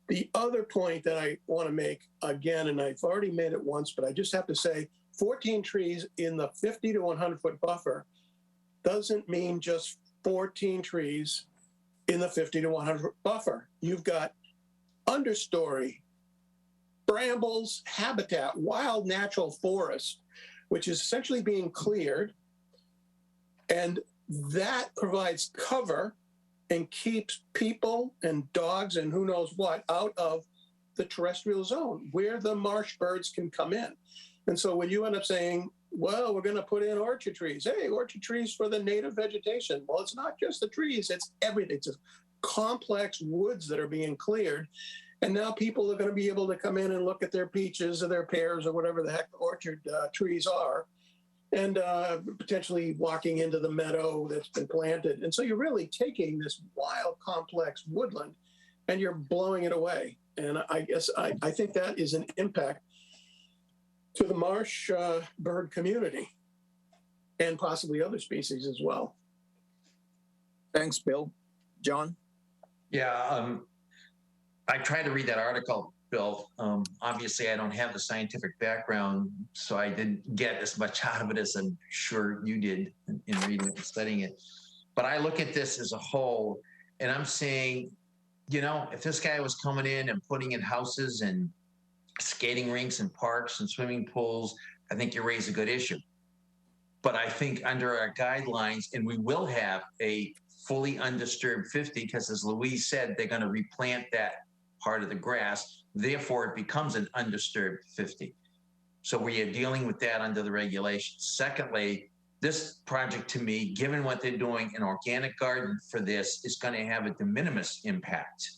The other point that I want to make again, and I've already made it once, but I just have to say 14 trees in the 50 to 100-foot buffer doesn't mean just 14 trees in the 50 to 100-foot buffer. You've got understory, brambles, habitat, wild natural forest, which is essentially being cleared. And that provides cover and keeps people and dogs and who knows what out of the terrestrial zone where the marsh birds can come in. And so when you end up saying, well, we're going to put in orchard trees, hey, orchard trees for the native vegetation. Well, it's not just the trees, it's everything. It's just complex woods that are being cleared. And now people are going to be able to come in and look at their peaches or their pears or whatever the heck the orchard trees are, and potentially walking into the meadow that's been planted. And so you're really taking this wild, complex woodland and you're blowing it away. And I guess I think that is an impact to the marsh bird community and possibly other species as well. Thanks, Bill. John? Yeah, I tried to read that article, Bill. Obviously, I don't have the scientific background, so I didn't get as much out of it as I'm sure you did in reading it and studying it. But I look at this as a whole, and I'm saying you know, if this guy was coming in and putting in houses and skating rinks and parks and swimming pools, I think you raise a good issue. But I think under our guidelines, and we will have a fully undisturbed 50, because as Louise said, they're going to replant that part of the grass. Therefore, it becomes an undisturbed 50. So we are dealing with that under the regulations. Secondly, this project to me, given what they're doing, an organic garden for this is going to have a de minimis impact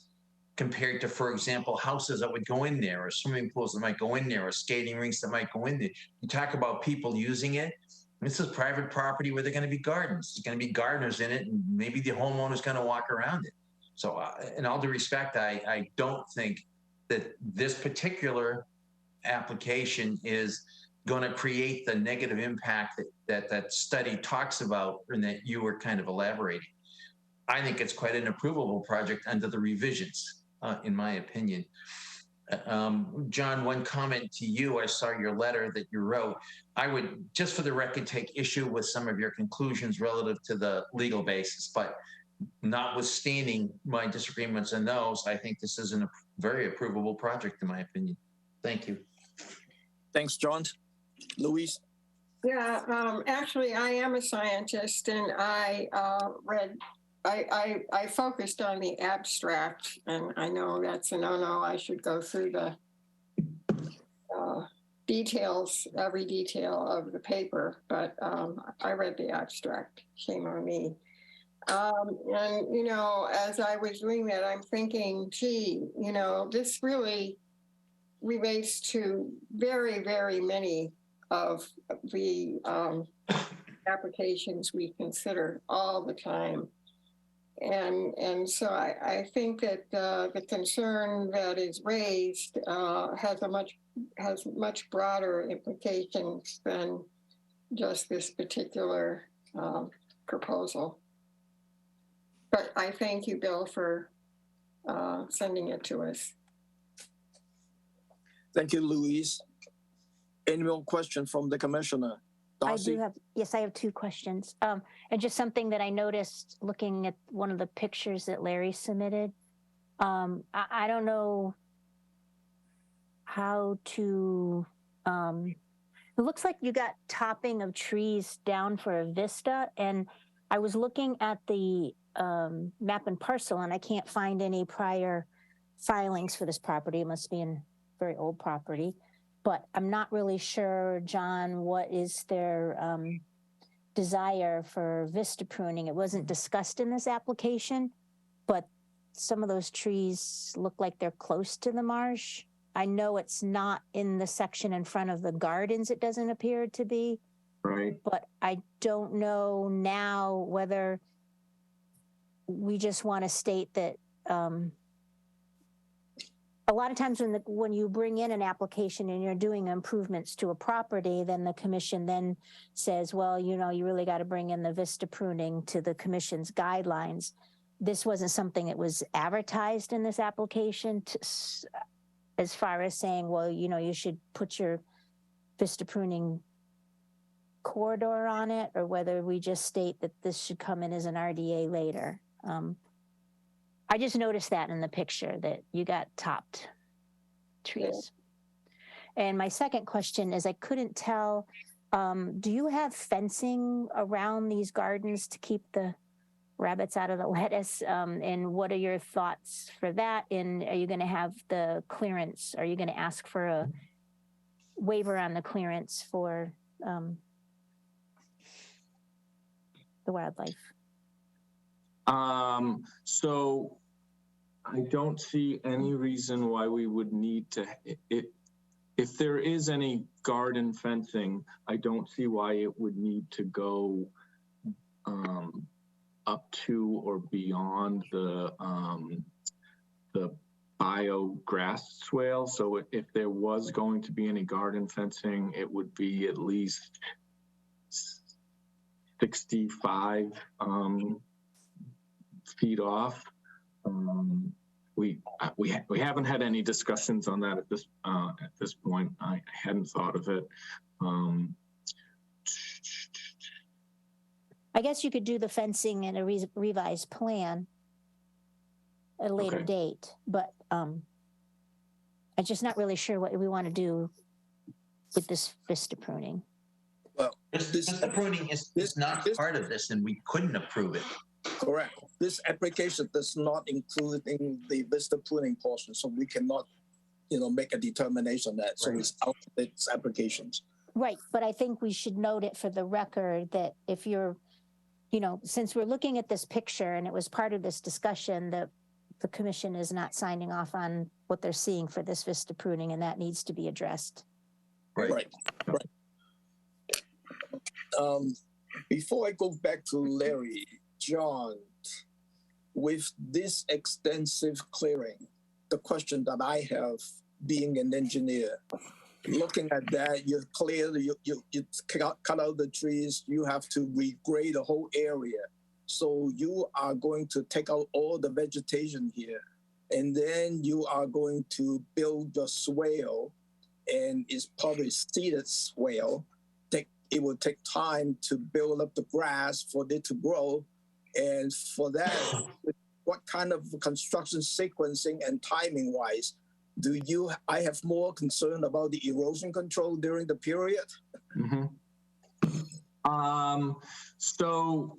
compared to, for example, houses that would go in there, or swimming pools that might go in there, or skating rinks that might go in there. You talk about people using it. This is private property where they're going to be gardens. There's going to be gardeners in it, and maybe the homeowner's going to walk around it. So in all due respect, I don't think that this particular application is going to create the negative impact that study talks about and that you were kind of elaborating. I think it's quite an approvable project under the revisions, in my opinion. John, one comment to you. I saw your letter that you wrote. I would, just for the record, take issue with some of your conclusions relative to the legal basis, but notwithstanding my disagreements on those, I think this is a very approvable project, in my opinion. Thank you. Thanks, John. Louise? Yeah, actually, I am a scientist, and I focused on the abstract, and I know that's a no-no. I should go through the details, every detail of the paper, but I read the abstract. Shame on me. And, you know, as I was doing that, I'm thinking, gee, you know, this really relates to very, very many of the applications we consider all the time. And so I think that the concern that is raised has much broader implications than just this particular proposal. But I thank you, Bill, for sending it to us. Thank you, Louise. Any more questions from the commissioner? Darcy? Yes, I have two questions. And just something that I noticed looking at one of the pictures that Larry submitted. I don't know how to, it looks like you got topping of trees down for a vista. And I was looking at the map and parcel, and I can't find any prior filings for this property. It must be a very old property. But I'm not really sure, John, what is their desire for vista pruning. It wasn't discussed in this application, but some of those trees look like they're close to the marsh. I know it's not in the section in front of the gardens, it doesn't appear to be. Right. But I don't know now whether we just want to state that a lot of times when you bring in an application and you're doing improvements to a property, then the commission then says, well, you know, you really got to bring in the vista pruning to the commission's guidelines. This wasn't something that was advertised in this application as far as saying, well, you know, you should put your vista pruning corridor on it, or whether we just state that this should come in as an RDA later. I just noticed that in the picture that you got topped trees. Yeah. And my second question is, I couldn't tell, do you have fencing around these gardens to keep the rabbits out of the lettuce? And what are your thoughts for that? And are you going to have the clearance? Are you going to ask for a waiver on the clearance for the wildlife? So I don't see any reason why we would need to, if there is any garden fencing, I don't see why it would need to go up to or beyond the bio grass swale. So if there was going to be any garden fencing, it would be at least 65 feet off. We haven't had any discussions on that at this point. I hadn't thought of it. I guess you could do the fencing in a revised plan at a later Okay. date, but I'm just not really sure what we want to do with this vista pruning. Well, Vista pruning is not part of this, and we couldn't approve it. correct. This application does not include in the vista pruning portion, so we cannot, make a determination on that. So Right. it's out of its applications. Right, but I think we should note it for the record that if you're, since we're looking at this picture and it was part of this discussion, that the commission is not signing off on what they're seeing for this vista pruning, and that needs to be addressed. Right. Before I go back to Larry, John, with this extensive clearing, the question that I have, being an engineer, looking at that, you cut out the trees, you have to regrade the whole area. So you are going to take out all the vegetation here, and then you are going to build your swale, and it's probably seeded swale. It will take time to build up the grass for it to grow. And for that, what kind of construction sequencing and timing wise, I have more concern about the erosion control during the period? Mm-hmm. So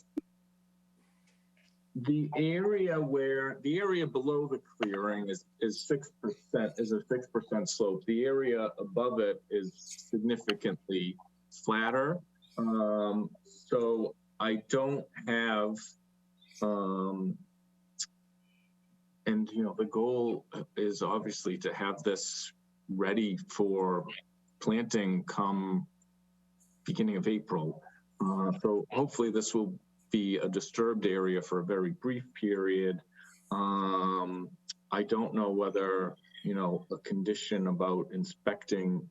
the area below the clearing is 6%, is a 6% slope. The area above it is significantly flatter. So I don't have, and the goal is obviously to have this ready for planting come beginning of April. So hopefully this will be a disturbed area for a very brief period. I don't know whether, a condition about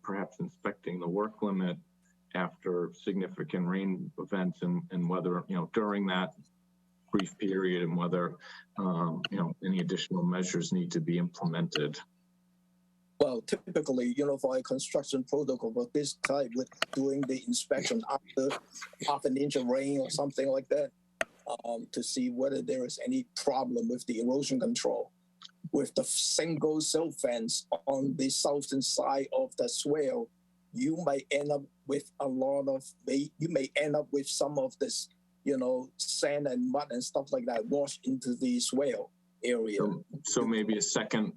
perhaps inspecting the work limit after significant rain events and whether, during that brief period and whether, any additional measures need to be implemented. Well, typically, for a construction protocol of this type, with doing the inspection after half an inch of rain or something like that, to see whether there is any problem with the erosion control. With the single silt fence on the southern side of the swale, you may end up with some of this, sand and mud and stuff like that wash into the swale area. So maybe a second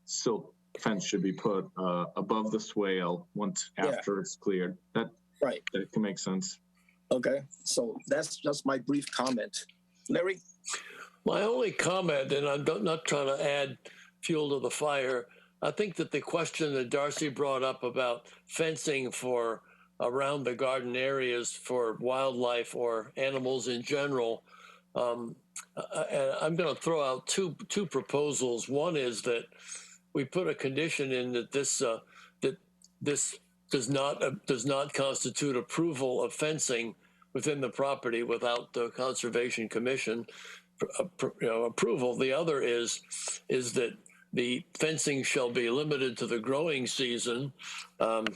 silt fence should be put above the swale after it's cleared. That can make sense. Okay, so that's just my brief comment. Larry? My only comment, and I'm not trying to add fuel to the fire, I think that the question that Darcy brought up about fencing for around the garden areas for wildlife or animals in general, and I'm going to throw out two proposals. One is that we put a condition in that this does not constitute approval of fencing within the property without the Conservation Commission approval. The other is that the fencing shall be limited to the growing season, and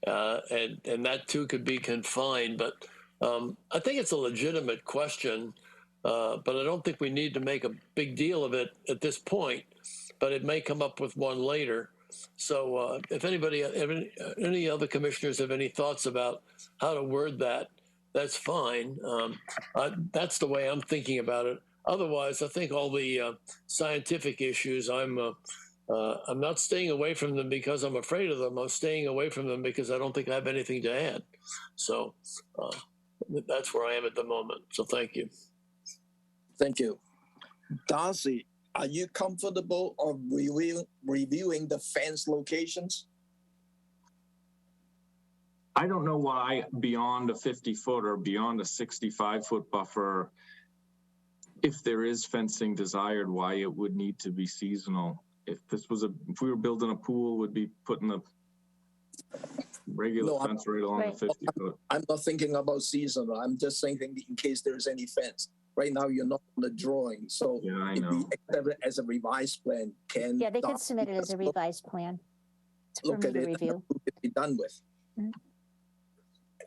that too could be confined. But I think it's a legitimate question, but I don't think we need to make a big deal of it at this point. But it may come up with one later. So if any other commissioners have any thoughts about how to word that, that's fine. That's the way I'm thinking about it. Otherwise, I think all the scientific issues, I'm not staying away from them because I'm afraid of them. I'm staying away from them because I don't think I have anything to add. So that's where I am at the moment. So thank you. Thank you. Darcy, are you comfortable of reviewing the fence locations? I don't know why beyond a 50-foot or beyond a 65-foot buffer, if there is fencing desired, why it would need to be seasonal. If we were building a pool, would be putting a regular fence right along the 50-foot. I'm not thinking about seasonal. I'm just thinking in case there's any fence. Right now, you're not on the drawing, so yeah, I if know. we accept it as a revised plan, they could submit it as a revised plan for me to review. Be done with. Mm-hmm.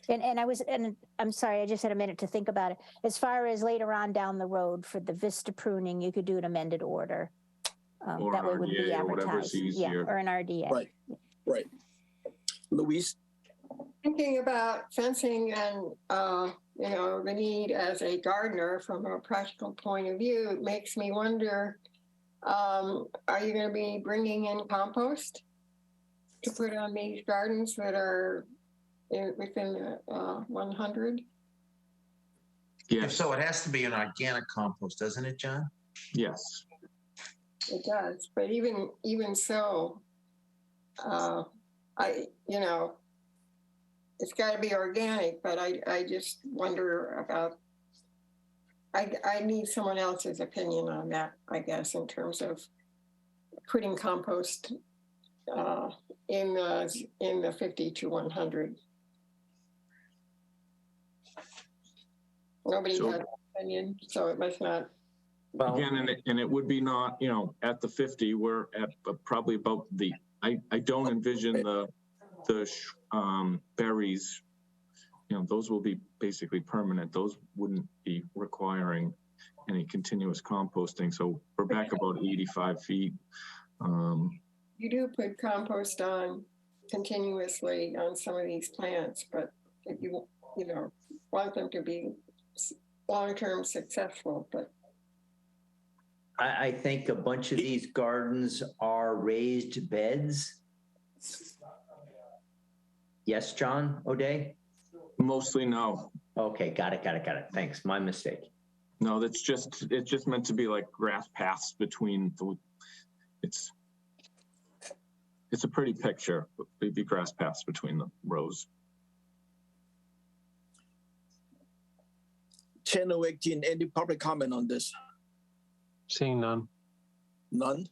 And I'm sorry, I just had a minute to think about it. As far as later on down the road for the vista pruning, you could do an amended order. Or That an way would be RDA or whatever's advertised. Yeah, easier. or an RDA. Right, right. Louise? Thinking about fencing and, you know, the need as a gardener from a practical point of view, it makes me wonder, are you going to be bringing in compost to put on these gardens that are within 100? If Yes, so, it has to be an organic compost, doesn't it, John? yes. It does, but even so, you know, it's got to be organic, but I just wonder about, I need someone else's opinion on that, I guess, in terms of putting compost in the 50 to 100. Nobody So- has an opinion, so it must not. Well, Again, and it would be not, you know, at the 50, we're at probably about I don't envision the berries, you know, those will be basically permanent. Those wouldn't be requiring any continuous composting. So we're back about 85 feet. You do put compost on continuously on some of these plants, but if you know, want them to be long-term successful, but I think a bunch of these gardens are raised beds. Yes, John O'Day? Mostly no. Okay, got it. Thanks, my mistake. No, it's just meant to be like grass paths between the, it's a pretty picture, but it'd be grass paths between the rows. Channel 18, any public comment on this? Seeing none. None?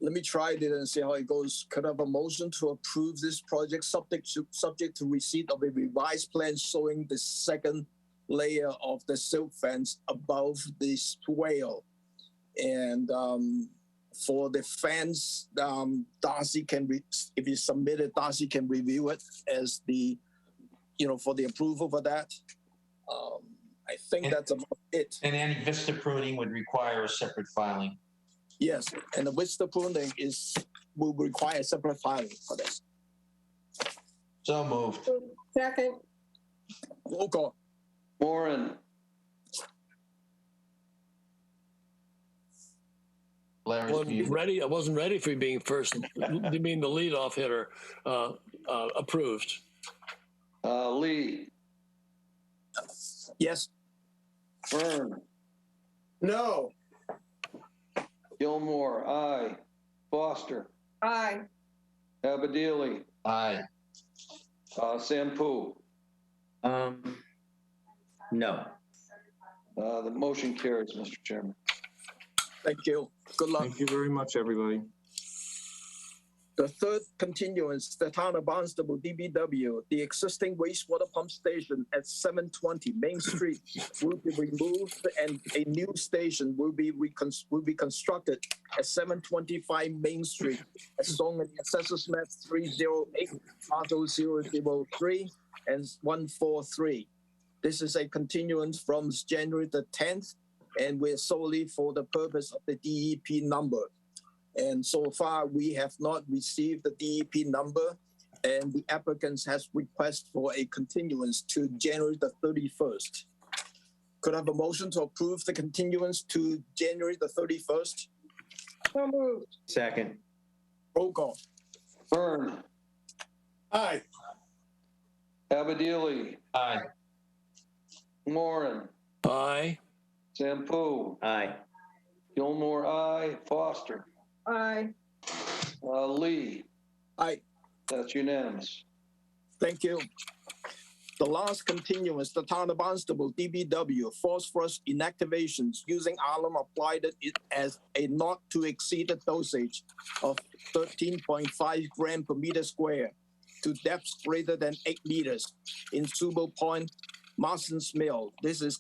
Let me try it and see how it goes. Could I have a motion to approve this project subject to receipt of a revised plan showing the second layer of the silk fence above the swale? And for the fence, Darcy can, if you submit it, Darcy can review it as the, you know, for the approval for that. I think that's about it. And any vista pruning would require a separate filing. Yes, and the vista pruning will require separate filing for this. So moved. second, Roll call. Moran, Larry's muted. I wasn't ready for you being first. You mean the leadoff hitter approved? Lee, Yes. Byrne, No. Gilmore, aye. Foster, aye. Abadili, Aye. Sampu. No. The motion carries, Mr. Chairman. Thank you. Good luck. Thank you very much, everybody. The third continuance, the town of Barnstable, DBW, the existing wastewater pump station at 720 Main Street will be removed and a new station will be constructed at 725 Main Street, as shown in the Assessors Map 308, Parcel 003 and 143. This is a continuance from January the 10th, and we're solely for the purpose of the DEP number. And so far, we have not received the DEP number, and the applicants has requested for a continuance to January the 31st. Could I have a motion to approve the continuance to January the 31st? So moved. Second. Roll call. Byrne, Aye. Abadili, Aye. Moran, Aye. Sampu, Aye. Gilmore, aye. Foster, Aye. Lee. Aye. That's unanimous. Thank you. The last continuance, the town of Barnstable, DBW, phosphorus inactivations using alum applied it as a not to exceed dosage of 13.5 gram per meter square to depths greater than 8 meters in Subo Point, Marston's Mill. This is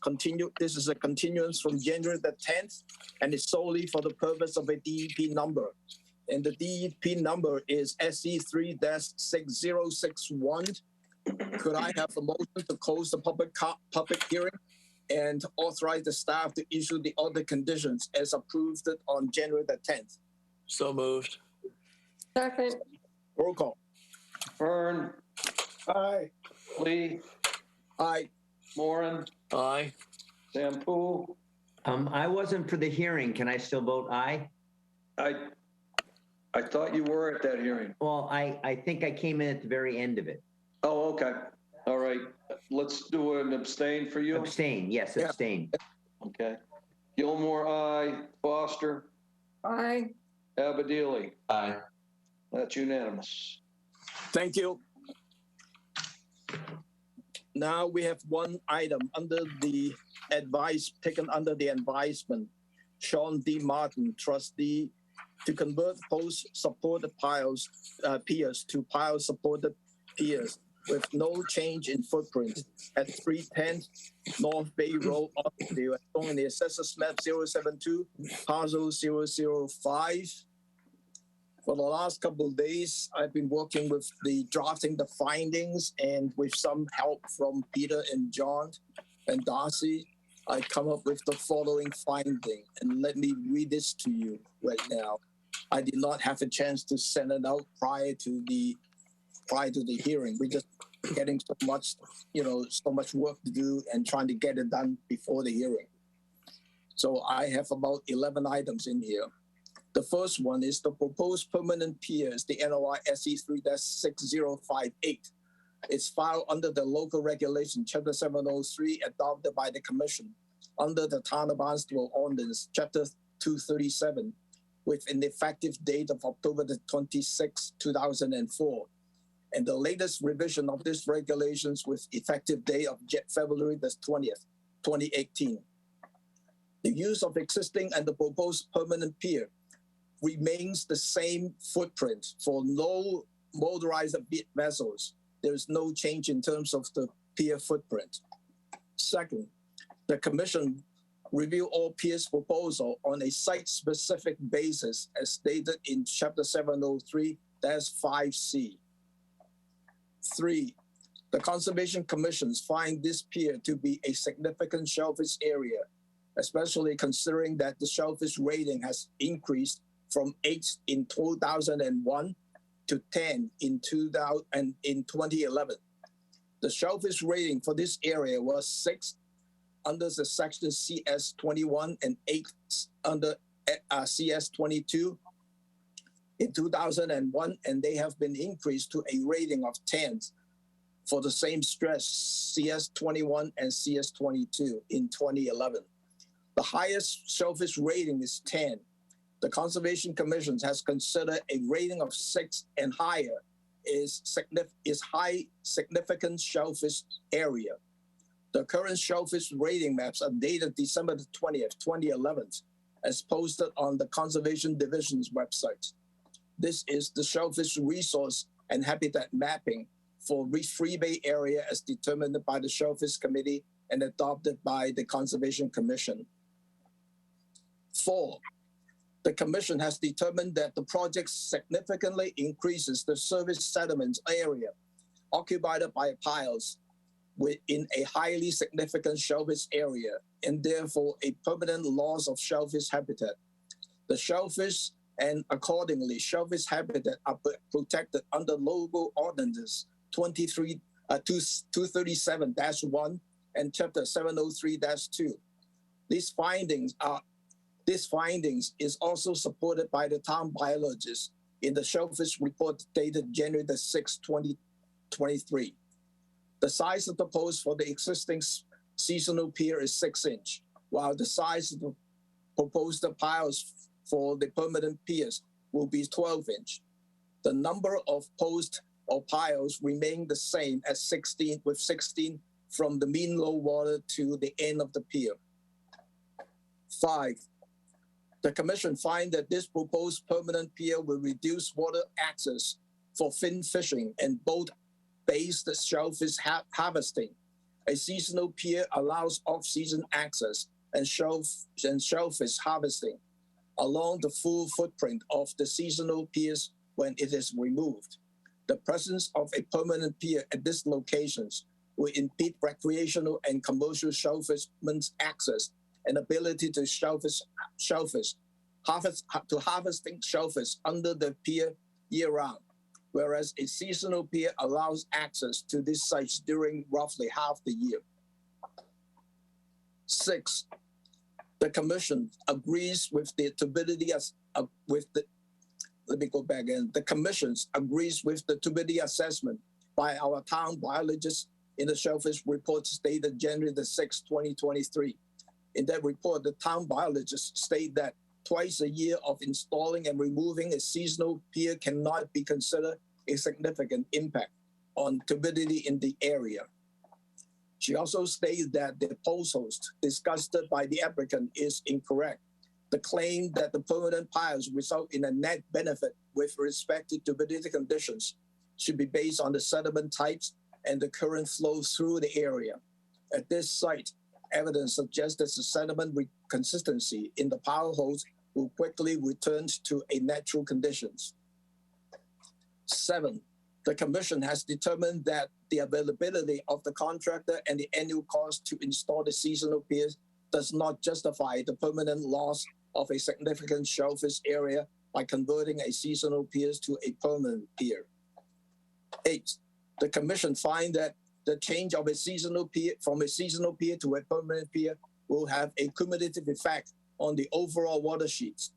a continuance from January the 10th, and it's solely for the purpose of a DEP number. And the DEP number is SE3-6061 Could I have a motion to close the public hearing and authorize the staff to issue the other conditions as approved on January the 10th? So moved. Second, Roll call. Vern, Aye. Lee, Aye. Moran, Aye. Sampu. I wasn't for the hearing. Can I still vote aye? I thought you were at that hearing. Well, I think I came in at the very end of it. Oh, okay. All right. Let's do an abstain for you. Abstain, yes, Yeah. abstain. Okay. Gilmore, aye. Foster, aye. Abadili. Aye. That's unanimous. Thank you. Now we have one item under the advice, taken under the advisement. Sean D. Martin, trustee, to convert post-supported piers to pile-supported piers with no change in footprint at 310 North Bay Road, Oakville, shown in the assessors map 072, parcel 005. For the last couple of days, I've been working with the drafting the findings, and with some help from Peter and John and Darcy, I come up with the following finding, and let me read this to you right now. I did not have a chance to send it out prior to the hearing. We're just getting so much, so much work to do and trying to get it done before the hearing. So I have about 11 items in here. The first one is the proposed permanent piers, the NOI SE 3-6058. It's filed under the local regulation, Chapter 703, adopted by the Commission under the Town of Barnstable Ordinance, Chapter 237, with an effective date of October the 26th, 2004. And the latest revision of these regulations with effective date of February the 20th, 2018. The use of existing and the proposed permanent pier remains the same footprint for no motorized vessels. There is no change in terms of the pier footprint. Second, the Commission review all piers proposal on a site-specific basis as stated in Chapter 703-5C. 3, the Conservation Commissions find this pier to be a significant shellfish area, especially considering that the shellfish rating has increased from 8 in 2001 to 10 in 2011. The shellfish rating for this area was 6 under the section CS21 and 8 under CS22 in 2001, and they have been increased to a rating of 10 for the same stress, CS21 and CS22 in 2011. The highest shellfish rating is 10. The Conservation Commission has considered a rating of 6 and higher is high significant shellfish area. The current shellfish rating maps are dated December the 20th, 2011, as posted on the Conservation Division's website. This is the shellfish resource and habitat mapping for Free Bay area as determined by the Shellfish Committee and adopted by the Conservation Commission. 4, the Commission has determined that the project significantly increases the surface sediment area occupied by piles within a highly significant shellfish area and therefore a permanent loss of shellfish habitat. The shellfish and accordingly shellfish habitat are protected under local ordinance 237-1 and Chapter 703-2. These findings is also supported by the town biologist in the shellfish report dated January the 6th, 2023. The size of the post for the existing seasonal pier is 6 inch, while the size of the proposed piles for the permanent piers will be 12 inch. The number of posts or piles remain the same as 16, with 16 from the mean low water to the end of the pier. 5, the Commission finds that this proposed permanent pier will reduce water access for fin fishing and boat-based shellfish harvesting. A seasonal pier allows off-season access and shellfish harvesting along the full footprint of the seasonal piers when it is removed. The presence of a permanent pier at these locations will impede recreational and commercial shellfishmen's access and ability to harvesting shellfish under the pier year-round, whereas a seasonal pier allows access to these sites during roughly half the year. 6, the Commission agrees with the turbidity the Commission agrees with the turbidity assessment by our town biologist in the shellfish report dated January the 6th, 2023. In that report, the town biologists state that twice a year of installing and removing a seasonal pier cannot be considered a significant impact on turbidity in the area. She also stated that the proposals discussed by the applicant is incorrect. The claim that the permanent piers result in a net benefit with respect to turbidity conditions should be based on the sediment types and the current flow through the area. At this site, evidence suggests that the sediment consistency in the pile holes will quickly return to a natural conditions. 7, the Commission has determined that the availability of the contractor and the annual cost to install the seasonal piers does not justify the permanent loss of a significant shellfish area by converting a seasonal pier to a permanent pier. 8, the Commission finds that the change of a seasonal pier from a seasonal pier to a permanent pier will have a cumulative effect on the overall watersheds.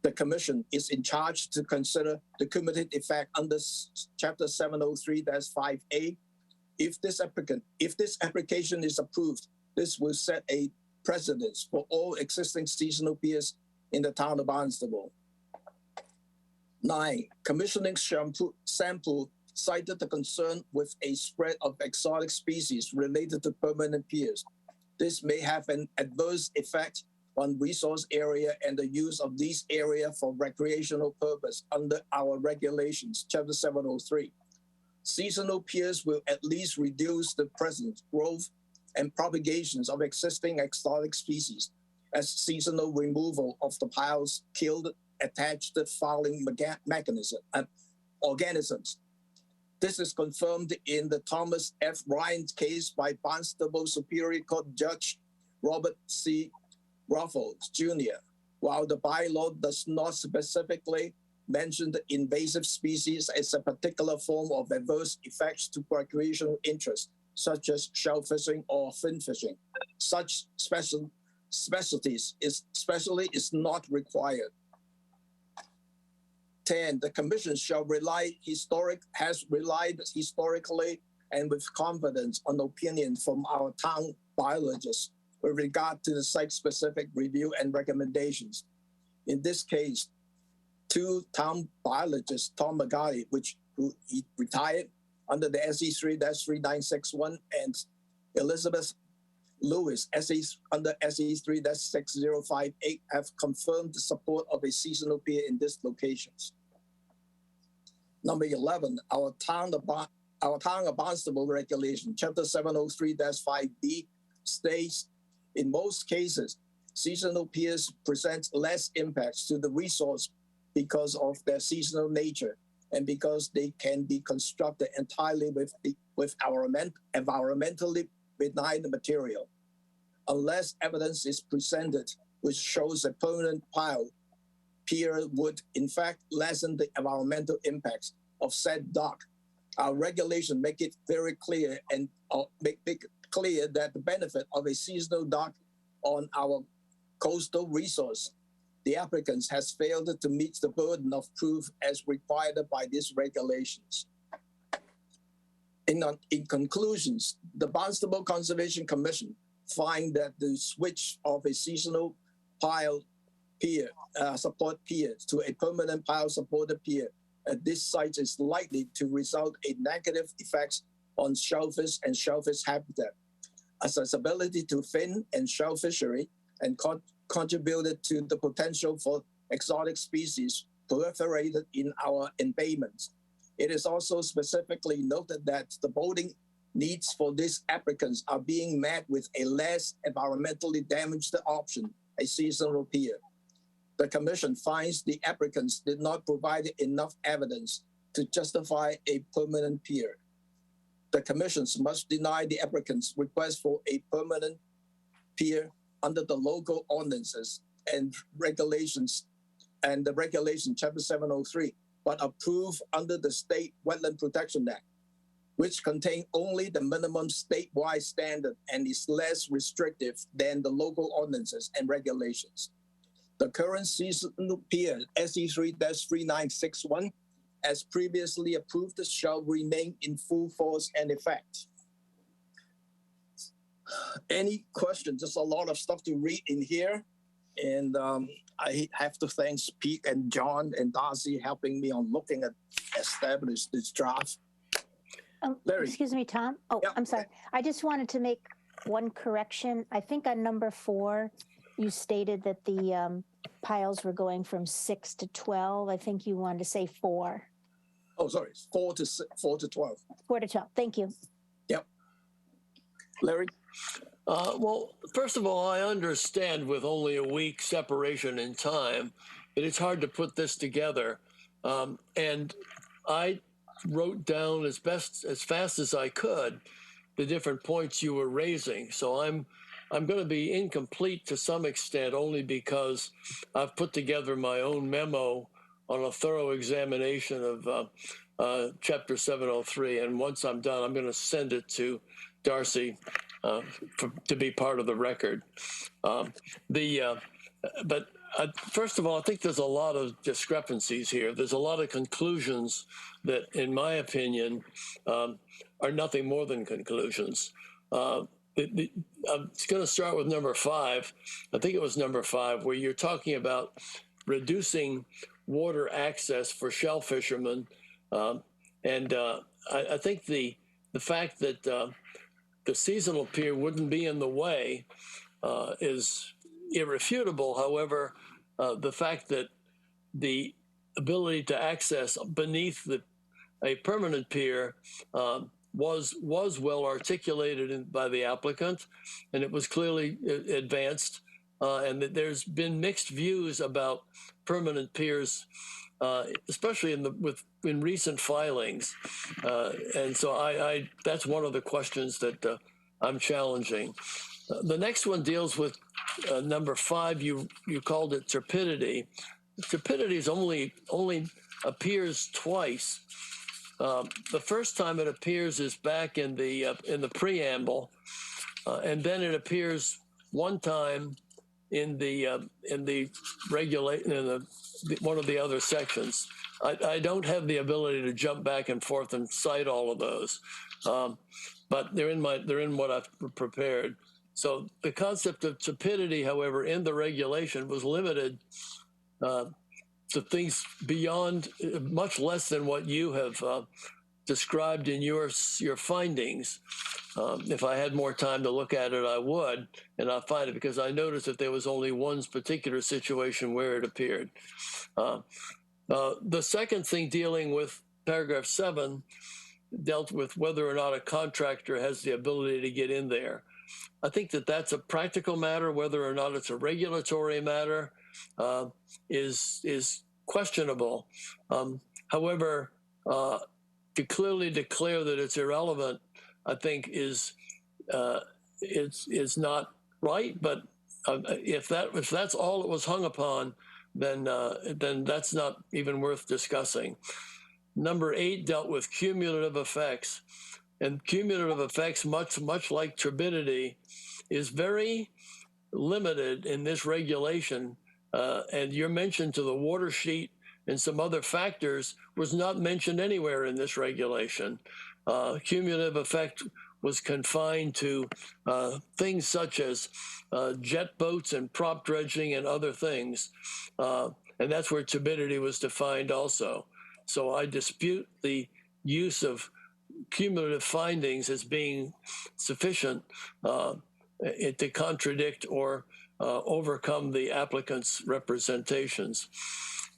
The Commission is in charge to consider the cumulative effect under Chapter 703-5A. If this application is approved, this will set a precedence for all existing seasonal piers in the town of Barnstable. 9, commissioning sample cited the concern with a spread of exotic species related to permanent piers. This may have an adverse effect on resource area and the use of these areas for recreational purpose under our regulations, Chapter 703. Seasonal piers will at least reduce the presence, growth, and propagations of existing exotic species as seasonal removal of the piles killed attached fouling organisms. This is confirmed in the Thomas F. Ryan case by Barnstable Superior Court Judge Robert C. Ruffles, Jr. While the bylaw does not specifically mention the invasive species as a particular form of adverse effects to recreational interests, such as shellfishing or fin fishing, such specialties is not required. 10, the Commission has relied historically and with confidence on opinion from our town biologists with regard to the site-specific review and recommendations. In this case, 2 town biologists, Tom McGarty, who he retired under the SE 3-3961, and Elizabeth Lewis, under SE 3-6058, have confirmed the support of a seasonal pier in these locations. Number 11, our town of Barnstable regulation, Chapter 703-5B, states in most cases, seasonal piers present less impacts to the resource because of their seasonal nature and because they can be constructed entirely with environmentally benign material. Unless evidence is presented which shows a permanent pier would in fact lessen the environmental impacts of said dock, our regulation make it very clear and make clear that the benefit of a seasonal dock on our coastal resource, the applicants has failed to meet the burden of proof as required by these regulations. In conclusions, the Barnstable Conservation Commission find that the switch of a seasonal support pier to a permanent pile supported pier at this site is likely to result in negative effects on shellfish and shellfish habitat, accessibility to fin and shell fishery, and contributed to the potential for exotic species proliferated in our embayments. It is also specifically noted that the boating needs for these applicants are being met with a less environmentally damaged option, a seasonal pier. The Commission finds the applicants did not provide enough evidence to justify a permanent pier. The commissions must deny the applicant's request for a permanent pier under the local ordinances and regulations and the regulation chapter 703, but approve under the State Wetland Protection Act, which contain only the minimum statewide standard and is less restrictive than the local ordinances and regulations. The current seasonal pier, SE3-3961, as previously approved, shall remain in full force and effect. Any questions? There's a lot of stuff to read in here. And I have to thank Pete and John and Darcy helping me on looking at establish this draft. Larry. Excuse me, Tom. Oh, Yeah. I'm sorry. I just wanted to make one correction. I think on number 4, you stated that the piles were going from 6 to 12. I think you wanted to say 4. Oh, sorry, 4 to 12. 4 to 12. Thank you. Yep. Larry? Well, first of all, I understand with only a week separation in time that it's hard to put this together. And I wrote down as fast as I could the different points you were raising. So I'm going to be incomplete to some extent only because I've put together my own memo on a thorough examination of Chapter 703. And once I'm done, I'm going to send it to Darcy to be part of the record. But first of all, I think there's a lot of discrepancies here. There's a lot of conclusions that, in my opinion, are nothing more than conclusions. I'm going to start with number 5. I think it was number 5, where you're talking about reducing water access for shell fishermen. I think the fact that the seasonal pier wouldn't be in the way is irrefutable. However, the fact that the ability to access beneath a permanent pier was well articulated by the applicant, and it was clearly advanced, and that there's been mixed views about permanent piers, especially in recent filings, and so that's one of the questions that I'm challenging. The next one deals with number 5. You called it turpidity. Turpidity is only appears twice. The first time it appears is back in the preamble, and then it appears one time in the regulation in one of the other sections. I don't have the ability to jump back and forth and cite all of those, but they're in what I've prepared. So the concept of turpidity, however, in the regulation was limited to things beyond, much less than what you have described in your findings. If I had more time to look at it, I would, and I'll find it, because I noticed that there was only one particular situation where it appeared. The second thing, dealing with paragraph 7, dealt with whether or not a contractor has the ability to get in there. I think that that's a practical matter. Whether or not it's a regulatory matter is questionable. However, to clearly declare that it's irrelevant, I think is not right. But if that's all it was hung upon, then that's not even worth discussing. Number 8 dealt with cumulative effects, and cumulative effects, much like turbidity, is very limited in this regulation. And your mention to the water sheet and some other factors was not mentioned anywhere in this regulation. Cumulative effect was confined to things such as jet boats and prop dredging and other things. And that's where turbidity was defined also. So I dispute the use of cumulative findings as being sufficient to contradict or overcome the applicant's representations.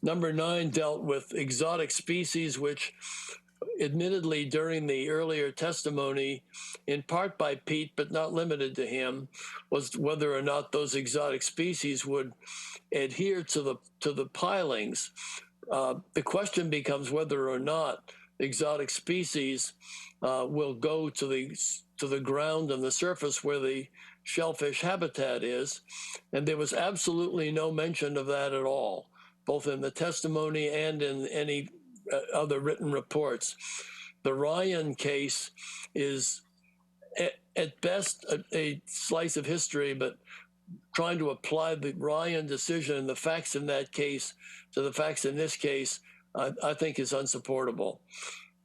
Number 9 dealt with exotic species, which admittedly during the earlier testimony, in part by Pete, but not limited to him, was whether or not those exotic species would adhere to the pilings. The question becomes whether or not exotic species will go to the ground and the surface where the shellfish habitat is. And there was absolutely no mention of that at all, both in the testimony and in any other written reports. The Ryan case is at best a slice of history, but trying to apply the Ryan decision and the facts in that case to the facts in this case, I think is unsupportable.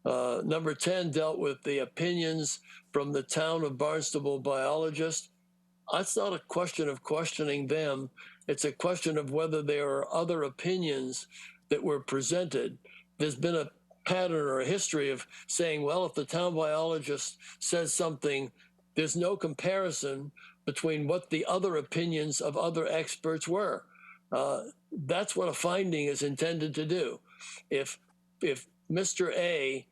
Number 10 dealt with the opinions from the town of Barnstable biologists. That's not a question of questioning them. It's a question of whether there are other opinions that were presented. There's been a pattern or a history of saying, well, if the town biologist says something, there's no comparison between what the other opinions of other experts were. That's what a finding is intended to do. If Mr. A,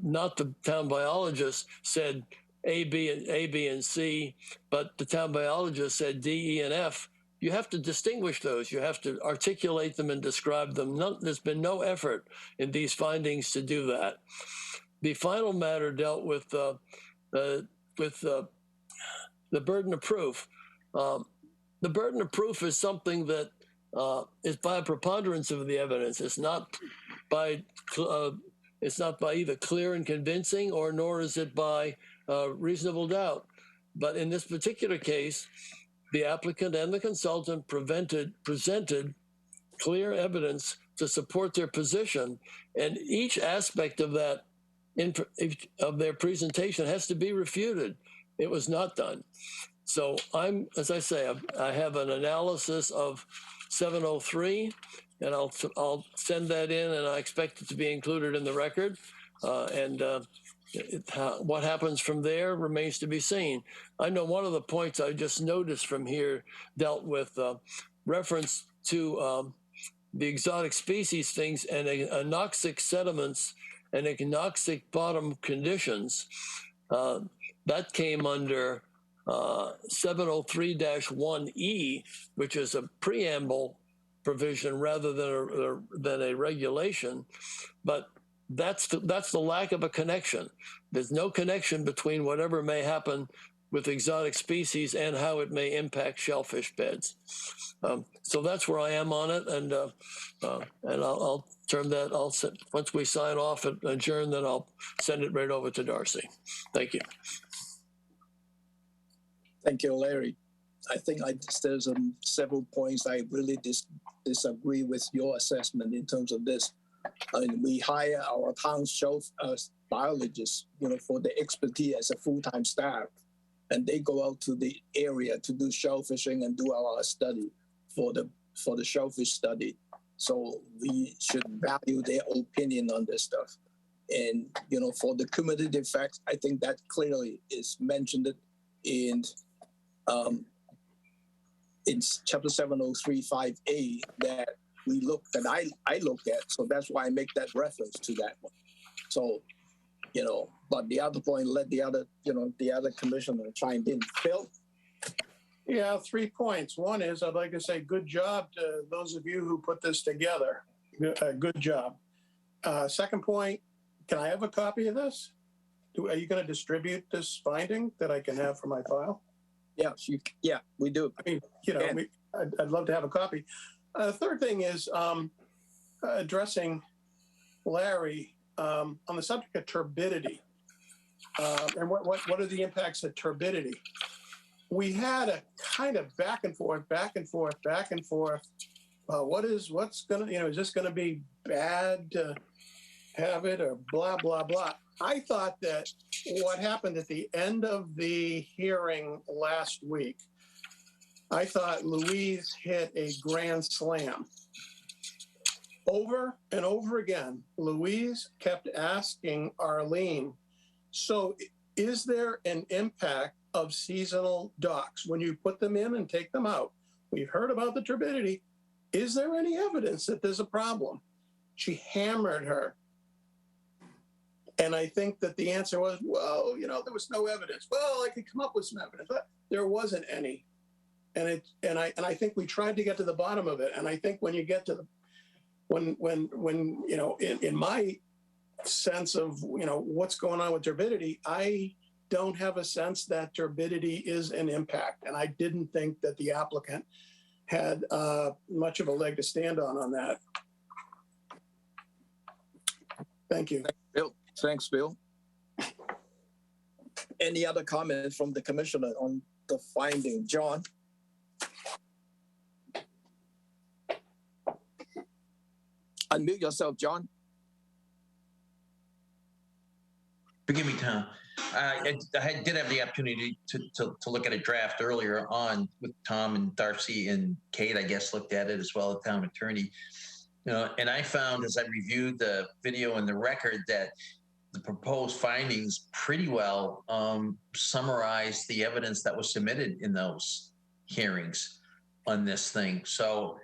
not the town biologist, said A, B, and C, but the town biologist said D, E, and F, you have to distinguish those. You have to articulate them and describe them. There's been no effort in these findings to do that. The final matter dealt with the burden of proof. The burden of proof is something that is by a preponderance of the evidence. It's not by either clear and convincing, or nor is it by reasonable doubt. But in this particular case, the applicant and the consultant presented clear evidence to support their position, and each aspect of that of their presentation has to be refuted. It was not done. So as I say, I have an analysis of 703, and I'll send that in, and I expect it to be included in the record. What happens from there remains to be seen. I know one of the points I just noticed from here dealt with reference to the exotic species things and anoxic sediments and anoxic bottom conditions. That came under 703-1E, which is a preamble provision rather than a regulation. But that's the lack of a connection. There's no connection between whatever may happen with exotic species and how it may impact shellfish beds. So that's where I am on it, and I'll turn that. Once we sign off and adjourn, then I'll send it right over to Darcy. Thank you. Thank you, Larry. I think there's several points I really disagree with your assessment in terms of this. We hire our town biologists, for the expertise as a full-time staff, and they go out to the area to do shellfishing and do our study for the shellfish study. So we should value their opinion on this stuff. And for the cumulative effects, I think that clearly is mentioned in chapter 703.5a that I looked at. So that's why I make that reference to that one. So, but the other point, let the other commissioner chime in. Phil? Yeah, 3 points. One is I'd like to say good job to those of you who put this together. Good job. Second point, can I have a copy of this? Are you going to distribute this finding that I can have for my file? Yes, yeah, we do. I mean, I'd love to have a copy. Third thing is addressing Larry on the subject of turbidity and what are the impacts of turbidity. We had a kind of back and forth. What's gonna, is this gonna be bad to have it or blah, blah, blah. I thought that what happened at the end of the hearing last week, I thought Louise hit a grand slam. Over and over again, Louise kept asking Arlene, so is there an impact of seasonal docks when you put them in and take them out? We've heard about the turbidity. Is there any evidence that there's a problem? She hammered her. And I think that the answer was, well, there was no evidence. Well, I could come up with some evidence, but there wasn't any. And I think we tried to get to the bottom of it. And I think when you get to when in my sense of what's going on with turbidity, I don't have a sense that turbidity is an impact, and I didn't think that the applicant had much of a leg to stand on that. Thank you. Bill, thanks, Bill. Any other comments from the commissioner on the finding? John? Unmute yourself, John. Forgive me, Tom. I did have the opportunity to look at a draft earlier on with Tom and Darcy and Kate, I guess, looked at it as well, the town attorney. And I found as I reviewed the video and the record that the proposed findings pretty well summarize the evidence that was submitted in those hearings on this thing. So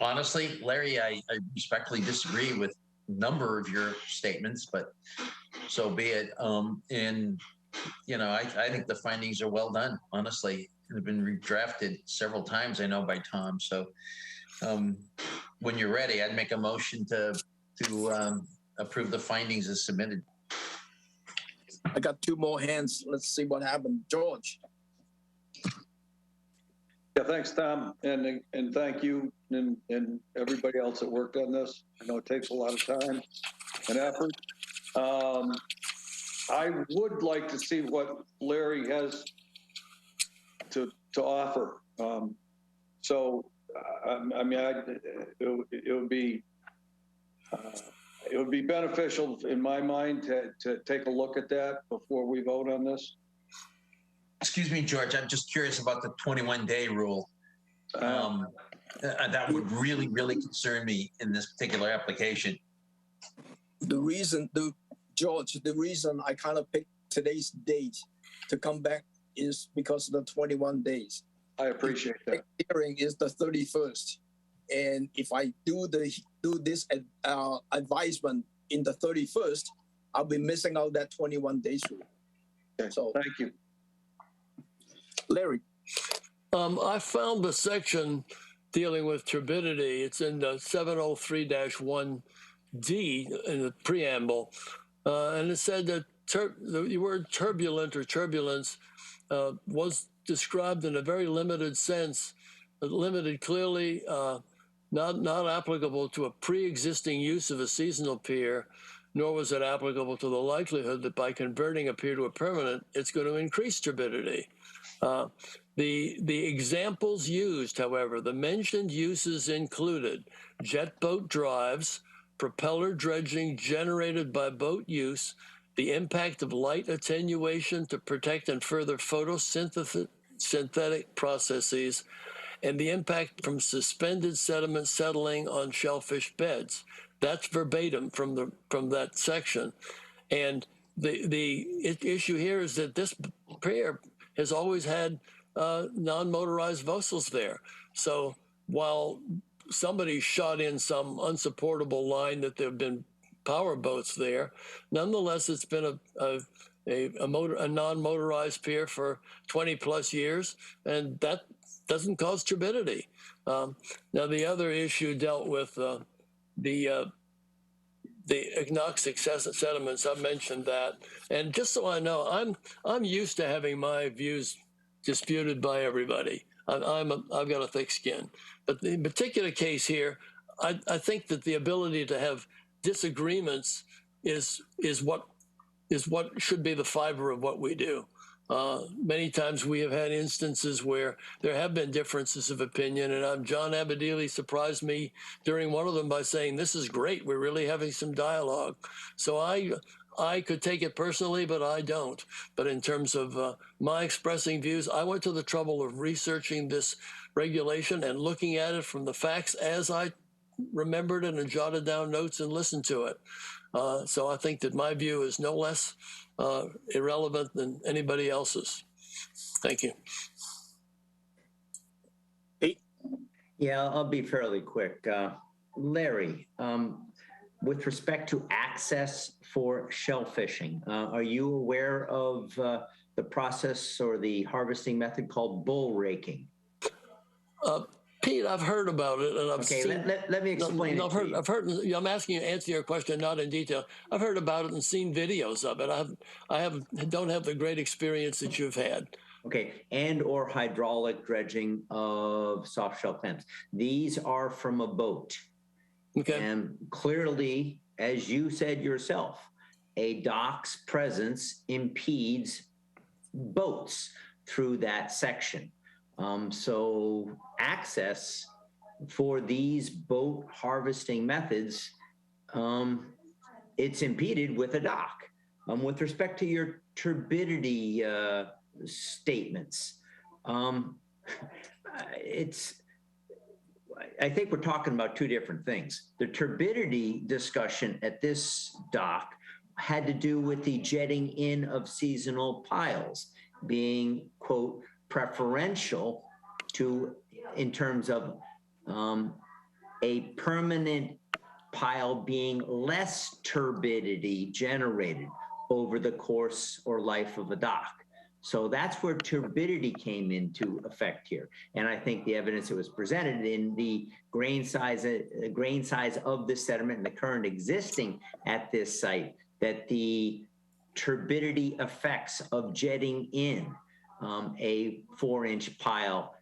honestly, Larry, I respectfully disagree with a number of your statements, but so be it. And, I think the findings are well done, honestly. They've been redrafted several times, I know, by Tom. So when you're ready, I'd make a motion to approve the findings as submitted. I got two more hands. Let's see what happened. George. Yeah, thanks, Tom, and thank you and everybody else that worked on this. I know it takes a lot of time and effort. I would like to see what Larry has to offer. It would be beneficial in my mind to take a look at that before we vote on this. Excuse me, George, I'm just curious about the 21-day rule. That would really, really concern me in this particular application. George, the reason I kind of picked today's date to come back is because of the 21 days. I appreciate that. The hearing is the 31st. And if I do this advisement in the 31st, I'll be missing out that 21 days rule. Okay, so thank you. Larry. I found the section dealing with turbidity. It's in the 703-1D in the preamble. And it said that the word turbulent or turbulence was described in a very limited sense, limited clearly, not applicable to a pre-existing use of a seasonal pier, nor was it applicable to the likelihood that by converting a pier to a permanent, it's going to increase turbidity. The examples used, however, the mentioned uses included jet boat drives, propeller dredging generated by boat use, the impact of light attenuation to protect and further photosynthetic processes, and the impact from suspended sediment settling on shellfish beds. That's verbatim from that section. And the issue here is that this pier has always had non-motorized vessels there. So while somebody shot in some unsupportable line that there have been power boats there, nonetheless, it's been a non-motorized pier for 20 plus years, and that doesn't cause turbidity. Now, the other issue dealt with the agnostic sediments. I mentioned that, and just so I know, I'm used to having my views disputed by everybody. I've got a thick skin, but in particular case here, I think that the ability to have disagreements is what should be the fiber of what we do. Many times we have had instances where there have been differences of opinion, and John Abadili surprised me during one of them by saying, "This is great. We're really having some dialogue." So I could take it personally, but I don't. But in terms of my expressing views, I went to the trouble of researching this regulation and looking at it from the facts as I remembered it and jotted down notes and listened to it. So I think that my view is no less irrelevant than anybody else's. Thank you. Pete? Yeah, I'll be fairly quick. Larry, with respect to access for shellfishing, are you aware of the process or the harvesting method called bull raking? Pete, I've heard about it, and I've Okay, seen. let me explain No, it to you. I've heard. I'm asking you to answer your question, not in detail. I've heard about it and seen videos of it. Don't have the great experience that you've had. Okay, and or hydraulic dredging of soft shell clams. These are from a boat. Okay. And clearly, as you said yourself, a dock's presence impedes boats through that section. So access for these boat harvesting methods, it's impeded with a dock. With respect to your turbidity statements, I think we're talking about two different things. The turbidity discussion at this dock had to do with the jetting in of seasonal piles being, quote, preferential in terms of a permanent pile being less turbidity generated over the course or life of a dock. So that's where turbidity came into effect here. And I think the evidence that was presented in the grain size of the sediment and the current existing at this site, that the turbidity effects of jetting in a 4-inch pile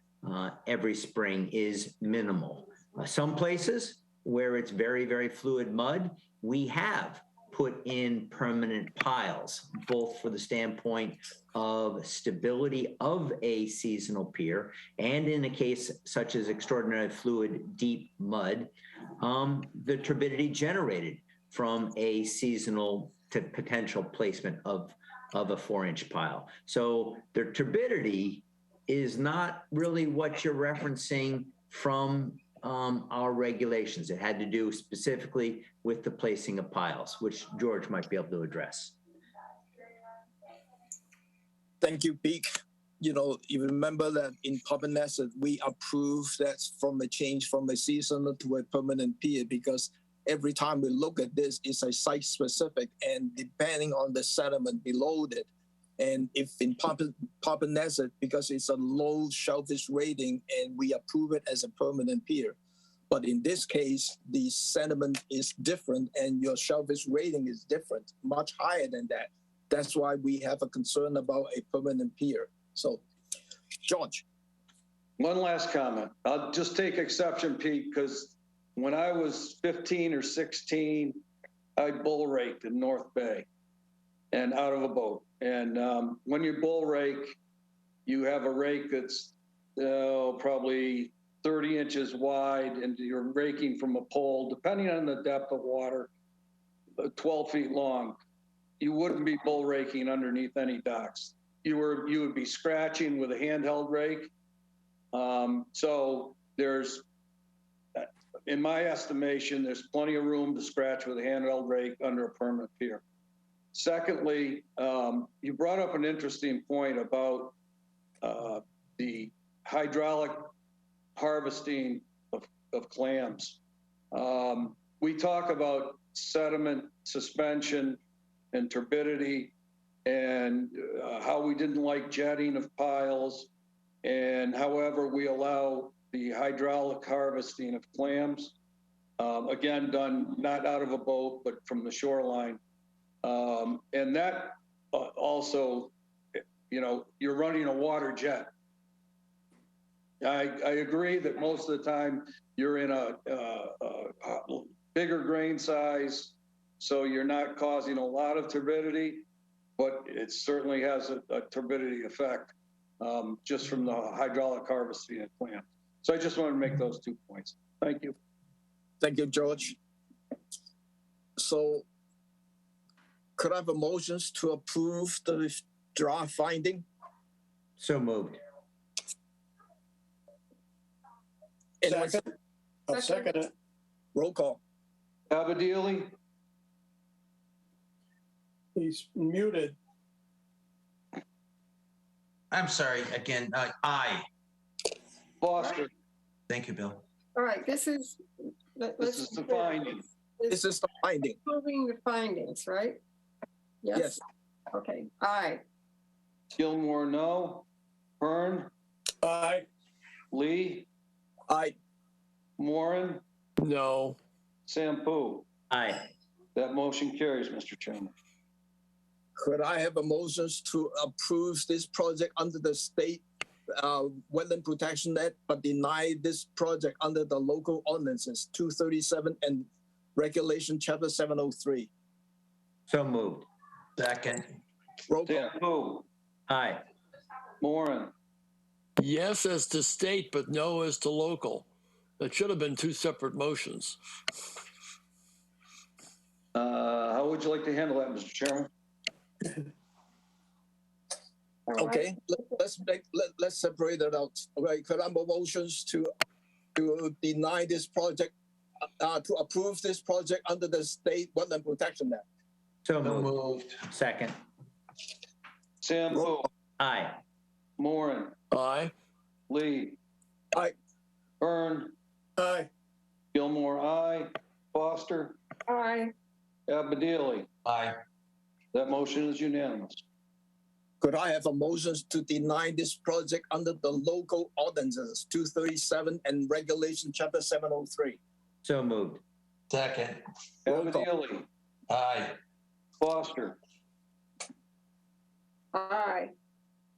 every spring is minimal. Some places where it's very, very fluid mud, we have put in permanent piles, both for the standpoint of stability of a seasonal pier, and in a case such as extraordinarily fluid deep mud, the turbidity generated from a seasonal to potential placement of a 4-inch pile. So the turbidity is not really what you're referencing from our regulations. It had to do specifically with the placing of piles, which George might be able to address. Thank you, Pete. You know, you remember that in Poppanesset, we approved that from a change from a seasonal to a permanent pier, because every time we look at this, it's a site specific and depending on the sediment below it. And if in Poppanesset, because it's a low shellfish rating and we approve it as a permanent pier. But in this case, the sediment is different and your shellfish rating is different, much higher than that. That's why we have a concern about a permanent pier. So, George. One last comment. I'll just take exception, Pete, because when I was 15 or 16, I bull raked in North Bay and out of a boat. And when you bull rake, you have a rake that's probably 30 inches wide, and you're raking from a pole, depending on the depth of water, 12 feet long. You wouldn't be bull raking underneath any docks. You would be scratching with a handheld rake. So there's, in my estimation, there's plenty of room to scratch with a handheld rake under a permanent pier. Secondly, you brought up an interesting point about the hydraulic harvesting of clams. We talk about sediment suspension and turbidity and how we didn't like jetting of piles, and however we allow the hydraulic harvesting of clams, again, done not out of a boat, but from the shoreline. And that also, you know, you're running a water jet. I agree that most of the time you're in a bigger grain size, so you're not causing a lot of turbidity, but it certainly has a turbidity effect just from the hydraulic harvesting of plants. So I just wanted to make those 2 points. Thank you. Thank you, George. So could I have a motions to approve the draft finding? So moved. Second. I'll second it. Roll call. Abadili, He's muted. I'm sorry, again, aye. Foster, Thank you, Bill. All right, this is. this is the finding. This is the finding. Approving the findings, right? Yes. Okay, aye. Gilmore, no. Hearn, Aye. Lee, Aye. Moran, No. Sampu. Aye. That motion carries, Mr. Chairman. Could I have a motion to approve this project under the state Wetland Protection Act, but deny this project under the local ordinances 237 and Regulation Chapter 703? So moved. Second. Roll call. Sampu. Aye. Moran, Yes as to state, but no as to local. That should have been two separate motions. how would you like to handle that, Mr. Chairman? All right. Okay, let's separate it out. Okay, could I have motions to deny this project, to approve this project under the state Wetland Protection Act? So So moved. moved. Second. Sampu. Aye. Moran, Aye. Lee. Aye. Hearn, Aye. Gilmore, aye. Foster, Aye. Abadili. Aye. That motion is unanimous. Could I have a motion to deny this project under the local ordinances 237 and Regulation Chapter 703? So moved. Second. Roll call. Abadili, Aye. Foster, Aye.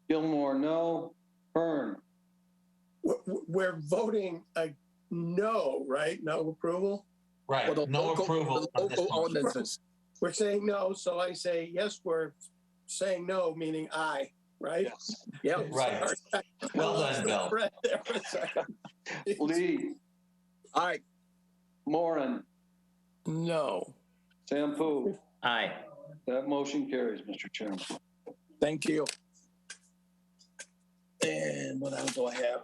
Gilmore, no. Hearn, We're voting a no, right? No approval? Right. For the No local- approval the on this local motion. ordinances. We're saying no, so I say yes, we're saying no, meaning aye, right? yes. Yep. Right. Sorry. Well done, Bill. Right there for a second. Lee, Aye. Moran, No. Sampu. Aye. That motion carries, Mr. Chairman. Thank you. And what else do I have?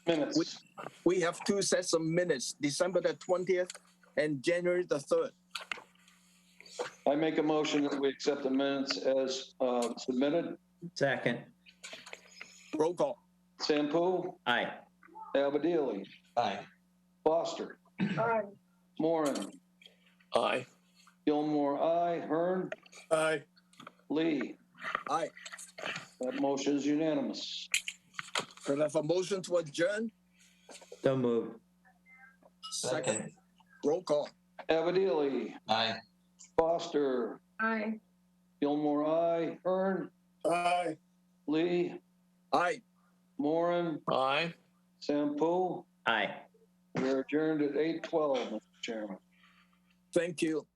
Minutes. We have two sets of minutes, December the 20th and January the 3rd. I make a motion that we accept the minutes as submitted. Second. Roll call. Sampu, Aye. Abadili, Aye. Foster, Aye. Moran, Aye. Gilmore, aye. Hearn, Aye. Lee. Aye. That motion is unanimous. Could I have a motion to adjourn? So moved. Second. Roll call. Abadili, Aye. Foster, Aye. Gilmore, aye. Hearn, Aye. Lee, Aye. Moran, Aye. Sampu. Aye. We're adjourned at 8:12, Mr. Chairman. Thank you.